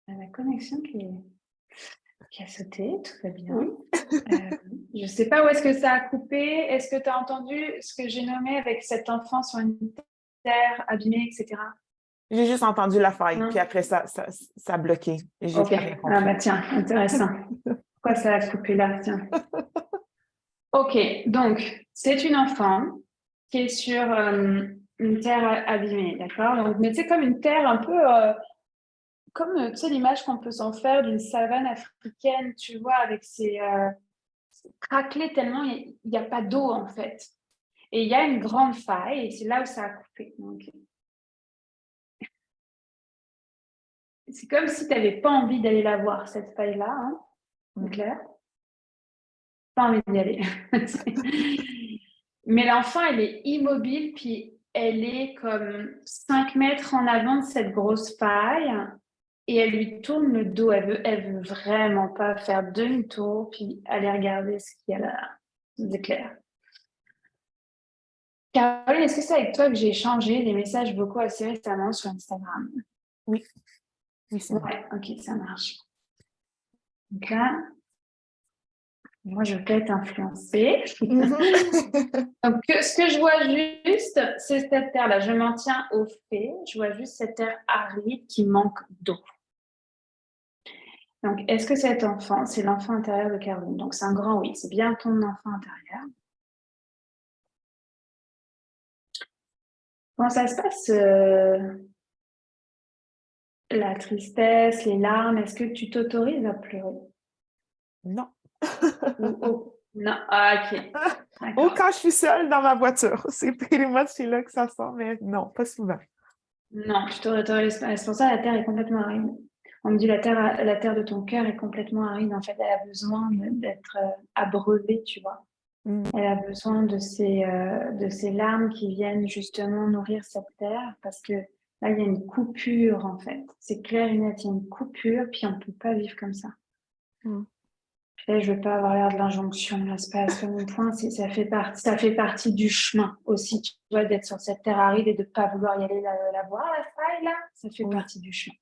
la connexion qui a sauté, tout va bien. Oui. Je ne sais pas où est-ce que ça a coupé. Est-ce que tu as entendu ce que j'ai nommé avec cet enfant sur une terre abîmée, etc. J'ai juste entendu la faille, puis Non? après, ça a bloqué. J'ai Ok. plus rien Ah compris. bah tiens, intéressant. Pourquoi ça a coupé là? Tiens. Ok, donc c'est une enfant qui est sur une terre abîmée, d'accord? Donc, mais c'est comme une terre un peu comme tu sais l'image qu'on peut s'en faire d'une savane africaine, tu vois, avec ses craquelé tellement il n'y a pas d'eau en fait. Et il y a une grande faille et c'est là où ça a coupé. Donc, c'est comme si tu n'avais pas envie d'aller la voir, cette faille-là, hein, c'est Mm. clair. Pas envie d'y aller. Mais l'enfant, elle est immobile, puis elle est comme 5 mètres en avant de cette grosse faille et elle lui tourne le dos. Elle veut vraiment pas faire demi-tour, puis aller regarder ce qu'il y a là. C'est clair. Caroline, est-ce que c'est avec toi que j'ai échangé des messages vocaux assez récemment sur Instagram? Oui. Oui, c'est bon. Ouais, ok, ça marche. Donc là, moi, je peux être influencée. Donc, ce que je vois juste, c'est cette terre-là. Je m'en tiens au fait. Je vois juste cette terre aride qui manque d'eau. Donc, est-ce que cet enfant, c'est l'enfant intérieur de Caroline? Donc, c'est un grand oui. C'est bien ton enfant intérieur. Comment ça se passe, la tristesse, les larmes? Est-ce que tu t'autorises à pleurer? Non. Non, ah, ok. Ou D'accord. quand je suis seule dans ma voiture. C'est pretty much c'est là que ça sort, mais non, pas souvent. Non, tu t'autorises pas. C'est pour ça que la terre est complètement aride. On me dit la terre de ton cœur est complètement aride. En fait, elle a besoin d'être abreuvée, tu vois. Mm. Elle a besoin de ces larmes qui viennent justement nourrir cette terre parce que là, il y a une coupure, en fait. C'est clair et net, il y a une coupure, puis on ne peut pas vivre comme ça. Mm. Là, je veux pas avoir l'air de l'injonction, là, c'est pas mon point, ça fait partie du chemin aussi, tu vois, d'être sur cette terre aride et de pas vouloir y aller la voir, la faille, là, ça fait Oui. partie du chemin.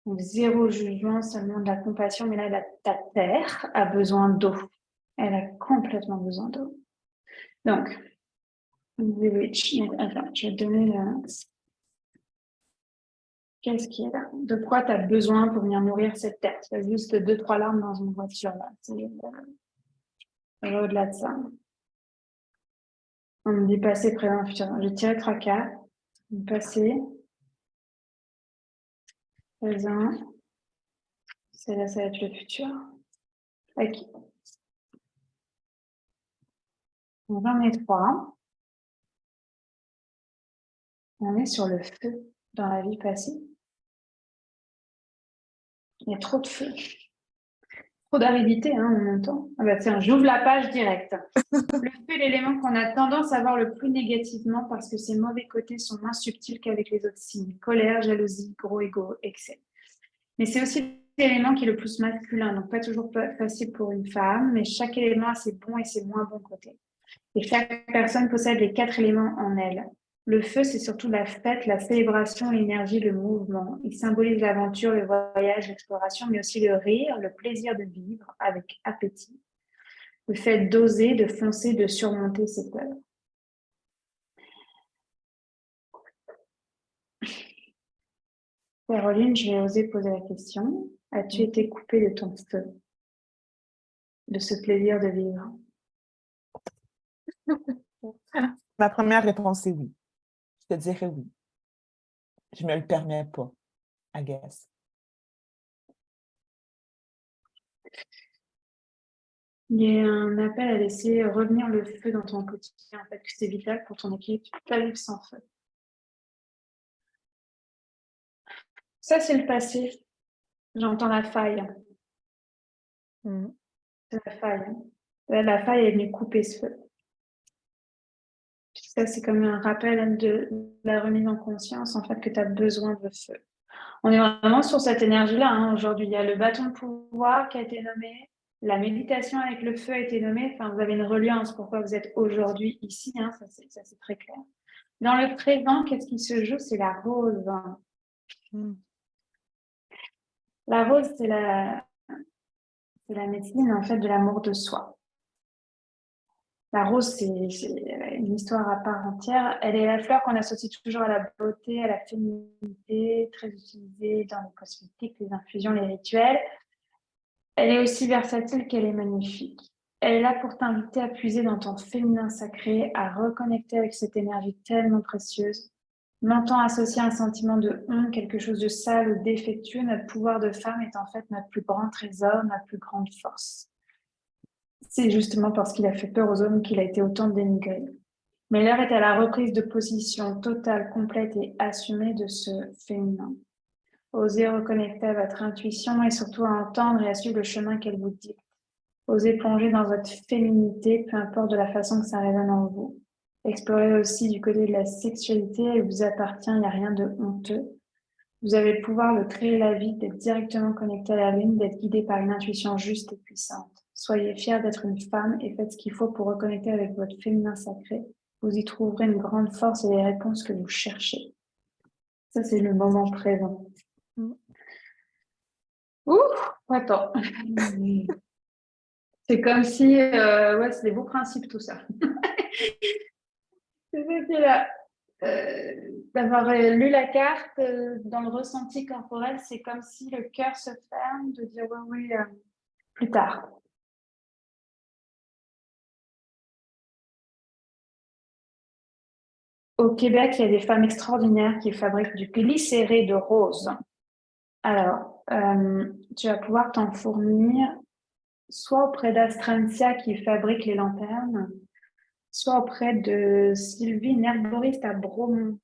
Donc, zéro jugement, seulement de la compassion, mais là, ta terre a besoin d'eau. Elle a complètement besoin d'eau. Donc, attends, je vais te donner qu'est-ce qui est là? De quoi tu as besoin pour venir nourrir cette terre? C'est juste 2-3 larmes dans une voiture, là. C'est au-delà de ça. On me dit passé, présent, futur. J'ai tiré 3 cartes. Passé, présent. Celle-là, ça va être le futur. Ok. Donc, j'en ai 3. On est sur le feu dans la vie passée. Il y a trop de feu. Trop d'aridité, hein, en même temps. Ah bah tiens, j'ouvre la page directe. Le feu est l'élément qu'on a tendance à voir le plus négativement parce que ses mauvais côtés sont moins subtils qu'avec les autres signes. Colère, jalousie, gros ego, excès. Mais c'est aussi l'élément qui est le plus masculin, donc pas toujours facile pour une femme, mais chaque élément a ses bons et ses moins bons côtés. Et chaque personne possède les 4 éléments en elle. Le feu, c'est surtout la fête, la célébration, l'énergie, le mouvement. Il symbolise l'aventure, le voyage, l'exploration, mais aussi le rire, le plaisir de vivre avec appétit. Le fait d'oser, de foncer, de surmonter ses peurs. Caroline, je vais oser poser la question. As-tu été coupée de ton feu, de ce plaisir de vivre? Ma première réponse est oui. Je te dirais oui. Je me le permets pas, I guess. Il y a un appel à laisser revenir le feu dans ton quotidien, en fait, que c'est vital pour ton équilibre. Tu ne peux pas vivre sans feu. Ça, c'est le passé. J'entends la faille. C'est la faille. La faille est venue couper ce feu. Ça, c'est comme un rappel de la remise en conscience, en fait, que tu as besoin de feu. On est vraiment sur cette énergie-là, hein, aujourd'hui. Il y a le bâton de pouvoir qui a été nommé, la méditation avec le feu a été nommée. Enfin, vous avez une reliance pourquoi vous êtes aujourd'hui ici, hein, ça c'est très clair. Dans le présent, qu'est-ce qui se joue? C'est la rose. La rose, c'est la médecine, en fait, de l'amour de soi. La rose, c'est une histoire à part entière. Elle est la fleur qu'on associe toujours à la beauté, à la féminité, très utilisée dans les cosmétiques, les infusions, les rituels. Elle est aussi versatile qu'elle est magnifique. Elle est là pour t'inviter à puiser dans ton féminin sacré, à reconnecter avec cette énergie tellement précieuse. Longtemps associé à un sentiment de honte, quelque chose de sale ou défectueux, notre pouvoir de femme est en fait notre plus grand trésor, notre plus grande force. C'est justement parce qu'il a fait peur aux hommes qu'il a été autant dénigré. Mais l'heure est à la reprise de position totale, complète et assumée de ce féminin. Osez reconnecter à votre intuition et surtout à entendre et à suivre le chemin qu'elle vous dit. Osez plonger dans votre féminité, peu importe de la façon que ça résonne en vous. Explorez aussi du côté de la sexualité, elle vous appartient, il n'y a rien de honteux. Vous avez le pouvoir de créer la vie, d'être directement connecté à la lune, d'être guidé par une intuition juste et puissante. Soyez fiers d'être une femme et faites ce qu'il faut pour reconnecter avec votre féminin sacré. Vous y trouverez une grande force et les réponses que vous cherchez. Ça, c'est le moment présent. Ouh, attends. C'est comme si, ouais, c'est des beaux principes tout ça. C'est ça qui est là. D'avoir lu la carte dans le ressenti corporel, c'est comme si le cœur se ferme, de dire oui, oui, plus tard. Au Québec, il y a des femmes extraordinaires qui fabriquent du glycéré de rose. Alors, tu vas pouvoir t'en fournir soit auprès d'Astrantia qui fabrique les lanternes, soit auprès de Sylvie, une herboriste à Bromont.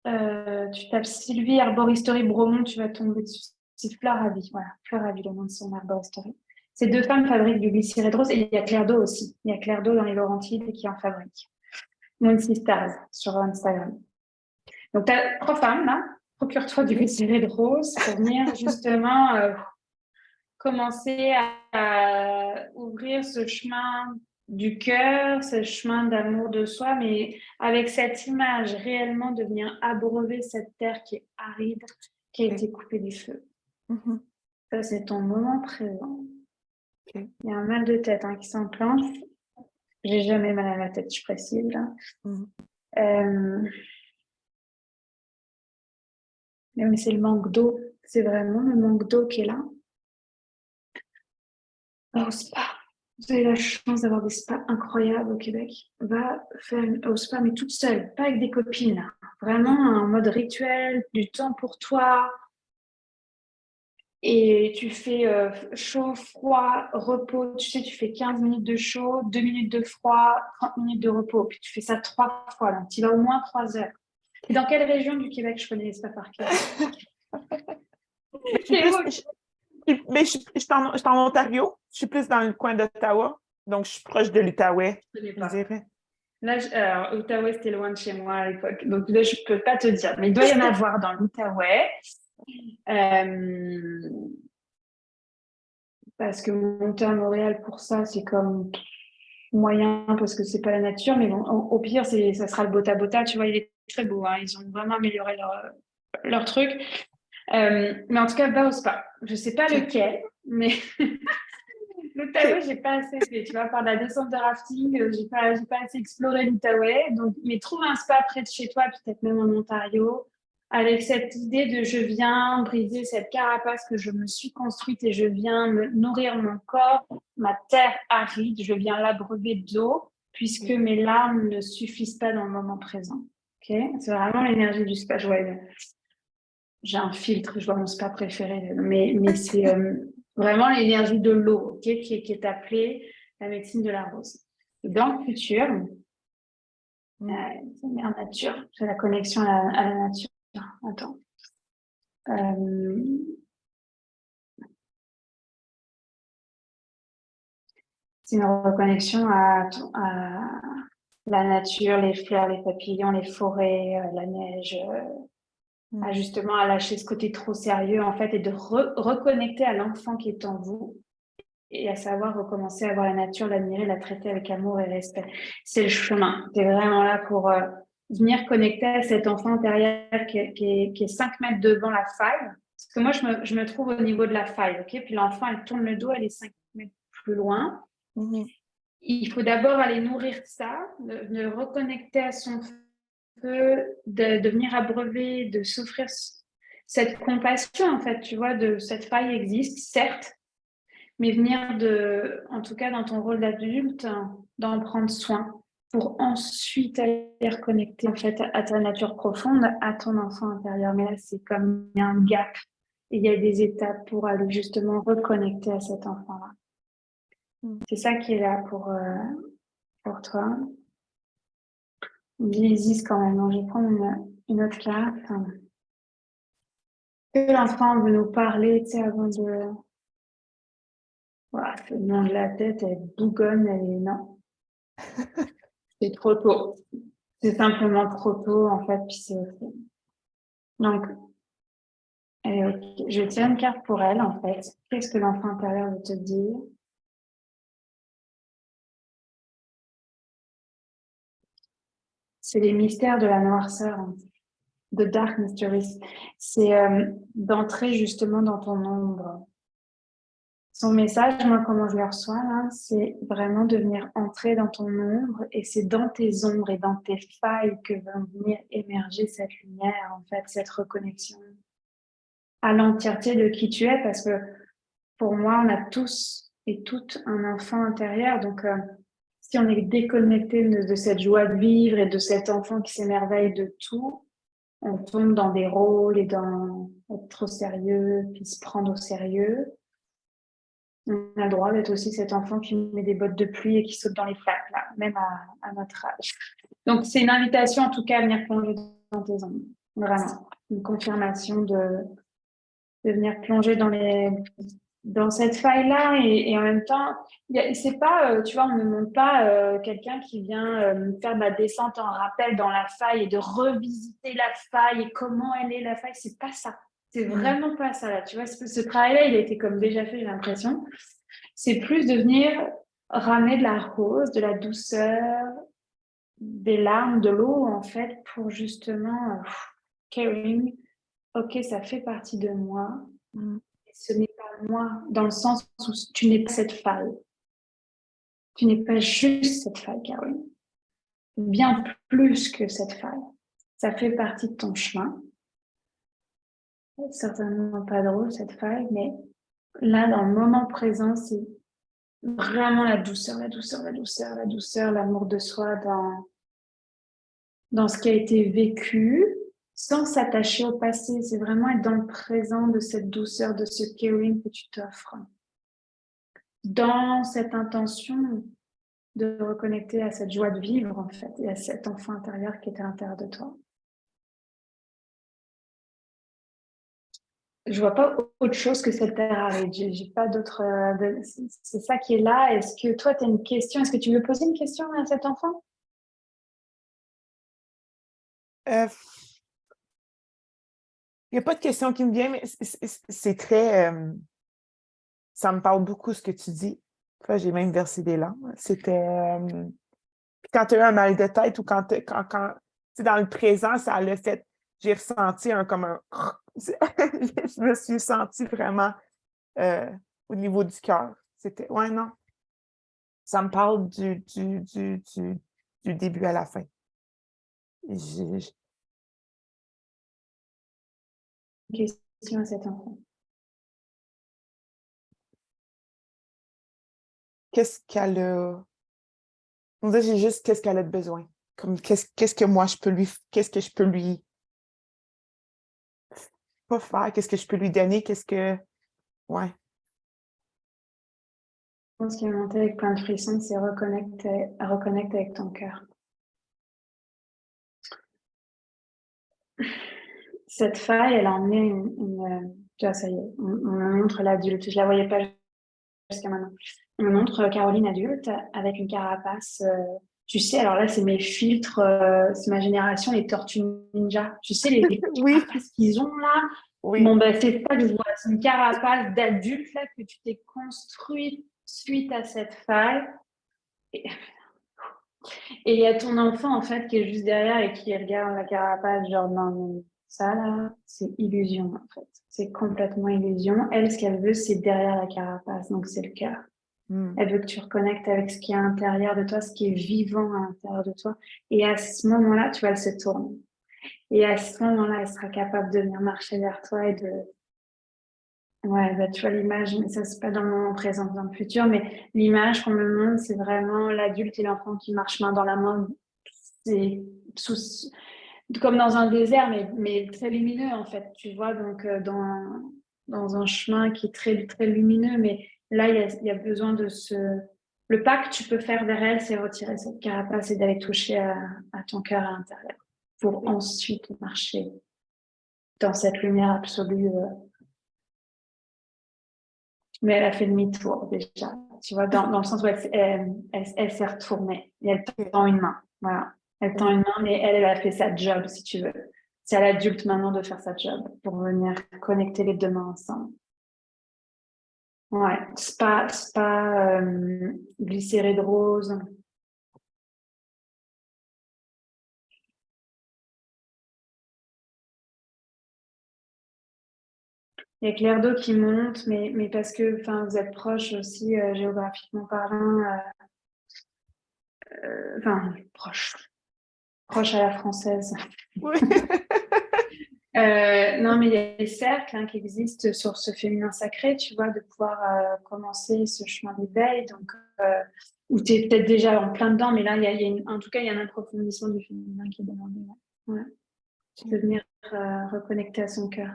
Tu tapes Sylvie Herboristerie Bromont, tu vas tomber dessus. C'est Fleur à vie, voilà. Fleur à vie, le nom de son herboristerie. Ces deux femmes fabriquent du glycéré de rose et il y a Claire d'eau aussi. Il y a Claire d'eau dans les Laurentides qui en fabrique. Moon Sisters sur Instagram. Donc, tu as 3 femmes là. Procure-toi du glycéré de rose pour venir justement commencer à ouvrir ce chemin du cœur, ce chemin d'amour de soi, mais avec cette image réellement de venir abreuver cette terre qui est aride, qui a été coupée du feu. Ça, c'est ton moment présent. Il y a un mal de tête qui s'enclenche. J'ai jamais mal à la tête, je précise. Là. Mais c'est le manque d'eau. C'est vraiment le manque d'eau qui est là. Au spa. Vous avez la chance d'avoir des spas incroyables au Québec. Va faire au spa, mais toute seule, pas avec des copines. Là. Vraiment en mode rituel, du temps pour toi. Et tu fais chaud, froid, repos. Tu sais, tu fais 15 minutes de chaud, 2 minutes de froid, 30 minutes de repos. Puis tu fais ça 3 fois. Donc, tu vas au moins 3 heures. Et dans quelle région du Québec je connais les spas par cœur? Mais je suis en Ontario. Je suis plus dans le coin d'Ottawa. Donc, je suis proche de l'Outaouais. Je connais pas. Là, alors, Outaouais, c'était loin de chez moi à l'époque. Donc là, je ne peux pas te dire. Mais il doit y en avoir dans l'Outaouais. Parce que monter à Montréal pour ça, c'est comme moyen parce que c'est pas la nature. Mais bon, au pire, ça sera le Bota Bota. Tu vois, il est très beau. Ils ont vraiment amélioré leur truc. Mais en tout cas, va au spa. Je ne sais pas lequel, mais l'Outaouais, j'ai pas assez fait. Tu vois, par la descente de rafting, j'ai pas assez exploré l'Outaouais. Donc, mais trouve un spa près de chez toi, peut-être même en Ontario, avec cette idée de je viens briser cette carapace que je me suis construite et je viens me nourrir mon corps, ma terre aride, je viens l'abreuver d'eau, puisque mes larmes ne suffisent pas dans le moment présent. Okay, c'est vraiment l'énergie du spa. J'ai un filtre, je vois mon spa préféré, mais c'est vraiment l'énergie de l'eau, okay, qui est appelée la médecine de la rose. Et dans le futur, c'est mère nature, c'est la connexion à la nature. Attends. C'est une reconnexion à la nature, les fleurs, les papillons, les forêts, la neige, à justement à lâcher ce côté trop sérieux en fait et de reconnecter à l'enfant qui est en vous et à savoir recommencer à voir la nature, l'admirer, la traiter avec amour et respect. C'est le chemin. Tu es vraiment là pour venir connecter à cet enfant intérieur qui est 5 mètres devant la faille. Parce que moi, je me trouve au niveau de la faille. Okay, puis l'enfant, elle tourne le dos, elle est 5 mètres plus loin. Il faut d'abord aller nourrir ça, de reconnecter à son feu, de venir abreuver, de s'offrir cette compassion, en fait, tu vois, de cette faille existe, certes, mais venir en tout cas dans ton rôle d'adulte, d'en prendre soin pour ensuite aller reconnecter en fait à ta nature profonde, à ton enfant intérieur. Mais là, c'est comme il y a un gap. Il y a des étapes pour aller justement reconnecter à cet enfant-là. C'est ça qui est là pour toi. Isis quand même. Donc, je vais prendre une autre carte. Que l'enfant veut nous parler, tu sais, avant de... Voilà, le nom de la tête, elle bougonne, elle est... Non. C'est trop tôt. C'est simplement trop tôt, en fait, puis c'est OK. Donc, elle est OK. Je tiens une carte pour elle, en fait. Qu'est-ce que l'enfant intérieur veut te dire? C'est les mystères de la noirceur. Hein. The Dark Mysteries. C'est d'entrer justement dans ton ombre. Son message, moi, comment je le reçois, là, c'est vraiment de venir entrer dans ton ombre et c'est dans tes ombres et dans tes failles que va venir émerger cette lumière, en fait, cette reconnexion à l'entièreté de qui tu es parce que pour moi, on a tous et toutes un enfant intérieur. Donc, si on est déconnecté de cette joie de vivre et de cet enfant qui s'émerveille de tout, on tombe dans des rôles et dans être trop sérieux, puis se prendre au sérieux. On a le droit d'être aussi cet enfant qui met des bottes de pluie et qui saute dans les flaques, là, même à notre âge. Donc, c'est une invitation, en tout cas, à venir plonger dans tes ombres. Vraiment. Une confirmation de venir plonger dans cette faille-là et en même temps, c'est pas, tu vois, on ne demande pas quelqu'un qui vient faire ma descente en rappel dans la faille et de revisiter la faille et comment elle est la faille, c'est pas ça. C'est vraiment pas ça, là. Tu vois, ce travail-là, il a été comme déjà fait, j'ai l'impression. C'est plus de venir ramener de la rose, de la douceur, des larmes, de l'eau, en fait, pour justement caring. Ok, ça fait partie de moi. Ce n'est pas moi, dans le sens où tu n'es pas cette faille. Tu n'es pas juste cette faille, Caroline. Bien plus que cette faille. Ça fait partie de ton chemin. Certainement pas drôle, cette faille, mais là, dans le moment présent, c'est vraiment la douceur, la douceur, la douceur, la douceur, l'amour de soi dans ce qui a été vécu, sans s'attacher au passé. C'est vraiment être dans le présent de cette douceur, de ce caring que tu t'offres. Dans cette intention de reconnecter à cette joie de vivre, en fait, et à cet enfant intérieur qui est à l'intérieur de toi. Je vois pas autre chose que cette terre aride. J'ai pas d'autre. C'est ça qui est là. Est-ce que toi, tu as une question? Est-ce que tu veux poser une question à cet enfant? Il n'y a pas de question qui me vient, mais c'est très... ça me parle beaucoup ce que tu dis. Enfin, j'ai même versé des larmes. C'était... quand tu as eu un mal de tête ou quand tu sais, dans le présent, ça l'a fait... J'ai ressenti comme un... Je me suis sentie vraiment au niveau du cœur. C'était... Ouais, non. Ça me parle du début à la fin. J'ai- Une question à cet enfant. Qu'est-ce qu'elle a... On dirait j'ai juste qu'est-ce qu'elle a de besoin. Comme qu'est-ce que moi je peux lui... Qu'est-ce que je peux lui pas faire? Qu'est-ce que je peux lui donner? Qu'est-ce que... Ouais. Je pense qu'il est monté avec plein de frissons, c'est reconnecter avec ton cœur. Cette faille, elle a emmené tu vois, ça y est, on me montre l'adulte. Je la voyais pas jusqu'à maintenant. On me montre Caroline adulte avec une carapace. Tu sais, alors là, c'est mes filtres, c'est ma génération, les tortues ninja. Tu sais, les Oui, carapaces qu'ils ont là. oui. Bon, ben, c'est ça que je vois. C'est une carapace d'adulte là que tu t'es construite suite à cette faille. Et il y a ton enfant, en fait, qui est juste derrière et qui regarde la carapace, genre, non, non, ça, là, c'est illusion, en fait. C'est complètement illusion. Elle, ce qu'elle veut, c'est derrière la carapace, donc c'est le cœur. Elle veut que tu reconnectes avec ce qui est à l'intérieur de toi, ce qui est vivant à l'intérieur de toi. Et à ce moment-là, tu vois, elle se tourne. Et à ce moment-là, elle sera capable de venir marcher vers toi et de... Ouais, bah, tu vois l'image, mais ça, c'est pas dans le moment présent, dans le futur, mais l'image qu'on me montre, c'est vraiment l'adulte et l'enfant qui marchent main dans la main. C'est sous, comme dans un désert, mais très lumineux, en fait, tu vois, donc dans un chemin qui est très, très lumineux, mais là, il y a besoin de ce... Le pas que tu peux faire vers elle, c'est retirer cette carapace et d'aller toucher à ton cœur à l'intérieur pour ensuite marcher dans cette lumière absolue. Mais elle a fait demi-tour déjà, tu vois, dans le sens où elle s'est retournée et elle tend une main. Voilà. Elle tend une main, mais elle a fait sa job, si tu veux. C'est à l'adulte maintenant de faire sa job pour venir connecter les deux mains ensemble. Ouais, spa, glycérée de rose. Il y a que l'air d'eau qui monte, mais parce que vous êtes proches aussi géographiquement parlant, proche à la française. Oui. Non, mais il y a des cercles qui existent sur ce féminin sacré, tu vois, de pouvoir commencer ce chemin d'éveil. Donc, où tu es peut-être déjà en plein dedans, mais là, en tout cas, il y a un approfondissement du féminin qui est demandé. Ouais. De venir reconnecter à son cœur.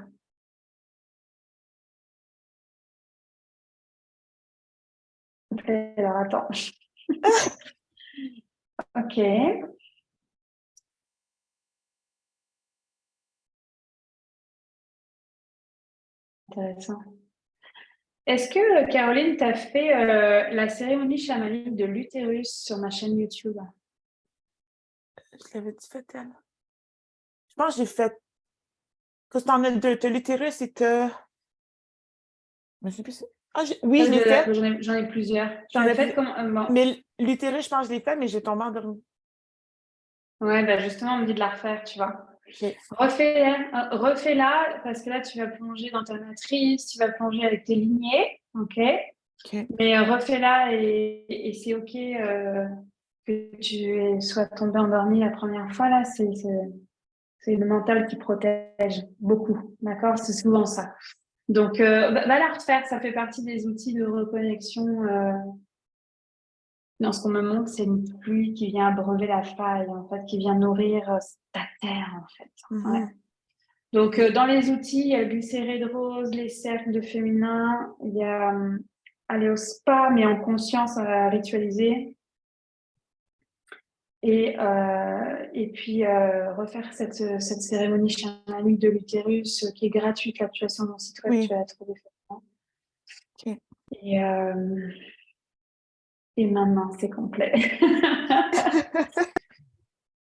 Alors, attends. Ok. Intéressant. Est-ce que Caroline t'a fait la cérémonie chamanique de l'utérus sur ma chaîne YouTube? Je l'avais-tu fait, elle? Je pense que j'ai fait. Parce que t'en as deux. T'as l'utérus et t'as. Je me sais plus. Oui, je l'ai fait. J'en ai plusieurs. Tu J'en l'as ai fait plus. comment? Bon. Mais l'utérus, je pense que je l'ai fait, mais j'ai tombé endormie. Ouais, bah justement, on me dit de la refaire, tu vois. Ok. Refais-la, parce que là, tu vas plonger dans ta matrice, tu vas plonger avec tes lignées, ok? OK. Mais refais-la et c'est ok que tu sois tombé endormi la première fois, là, c'est le mental qui protège beaucoup, d'accord? C'est souvent ça. Donc, va la refaire, ça fait partie des outils de reconnexion. Non, ce qu'on me montre, c'est une pluie qui vient abreuver la faille, en fait, qui vient nourrir ta terre, en fait. Ouais. Mhm. Donc, dans les outils, il y a le glycéré de rose, les cercles de féminin, il y a aller au spa, mais en conscience à ritualiser. Et puis, refaire cette cérémonie chamanique de l'utérus qui est gratuite. Là, tu as sur mon site web, Oui. tu vas la trouver facilement. OK. Et maintenant, c'est complet.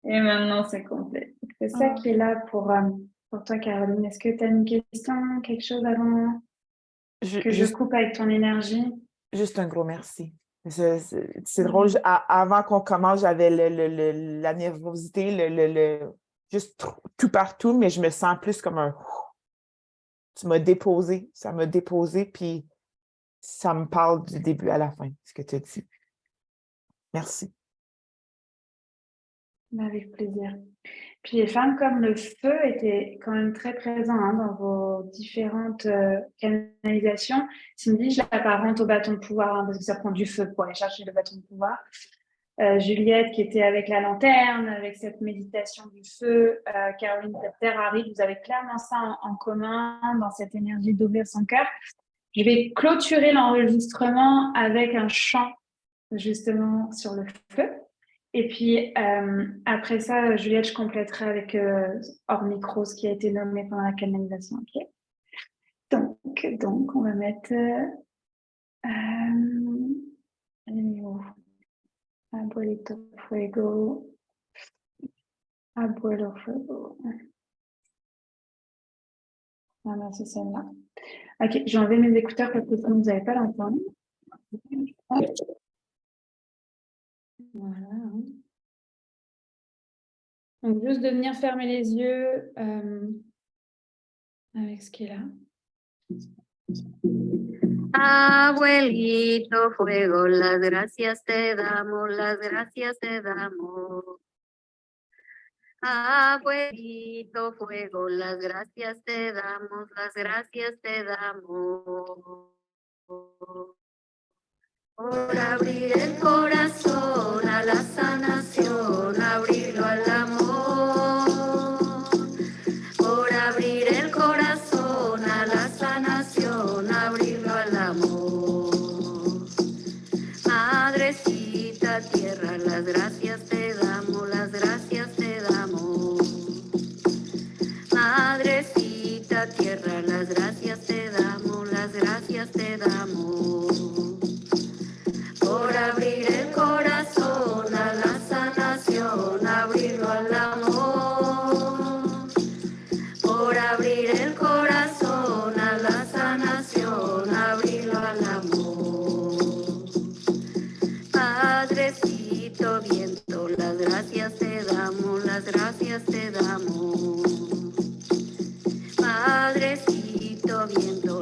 Et maintenant, c'est complet. C'est ça qui est là pour toi, Caroline. Est-ce que tu as une question, quelque chose avant que je Juste, coupe avec ton énergie? juste un gros merci. C'est drôle. Avant qu'on commence, j'avais la nervosité, juste tout partout, mais je me sens plus comme un. Tu m'as déposé, ça m'a déposé, puis ça me parle du début à la fin, ce que tu as dit. Merci. Avec plaisir. Puis les femmes comme le feu étaient quand même très présents dans vos différentes canalisations. Cindy, je l'apparente au bâton de pouvoir parce que ça prend du feu pour aller chercher le bâton de pouvoir. Juliette qui était avec la lanterne, avec cette méditation du feu. Caroline, cette terre arrive. Vous avez clairement ça en commun dans cette énergie d'ouvrir son cœur. Je vais clôturer l'enregistrement avec un chant justement sur le feu. Et puis, après ça, Juliette, je compléterai avec hors micro ce qui a été nommé pendant la canalisation. Okay, donc, on va mettre Abuelito Fuego. Abuelo Fuego. Voilà, c'est celle-là. Ok, j'ai enlevé mes écouteurs parce que sinon vous n'avez pas l'entendre. Voilà. Donc, juste de venir fermer les yeux avec ce qui est là. Abuelito fuego, las gracias te damos, las gracias te damos. Abuelito fuego, las gracias te damos, las gracias te damos. Por abrir el corazón a la sanación, abrirlo al amor. Por abrir el corazón a la sanación, abrirlo al amor. Madrecita tierra, las gracias te damos, las gracias te damos. Madrecita tierra, las gracias te damos, las gracias te damos. Por abrir el corazón a la sanación, abrirlo al amor. Por abrir el corazón a la sanación, abrirlo al amor. Padrecito viento, las gracias te damos, las gracias te damos. Padrecito viento,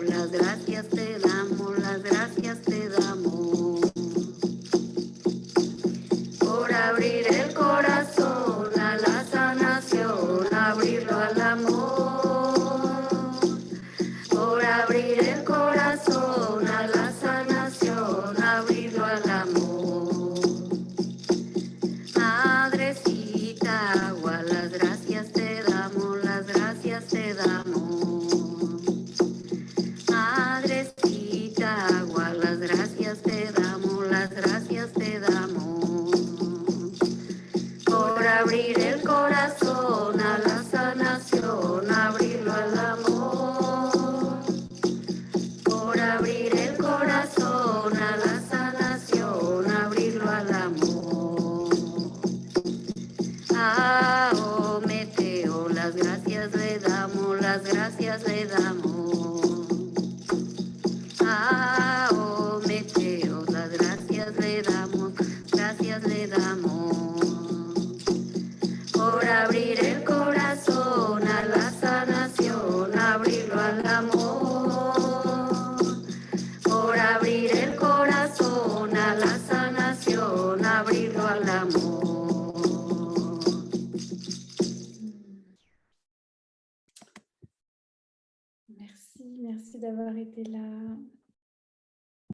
corazón, abrirlo al amor. Merci, merci d'avoir été là.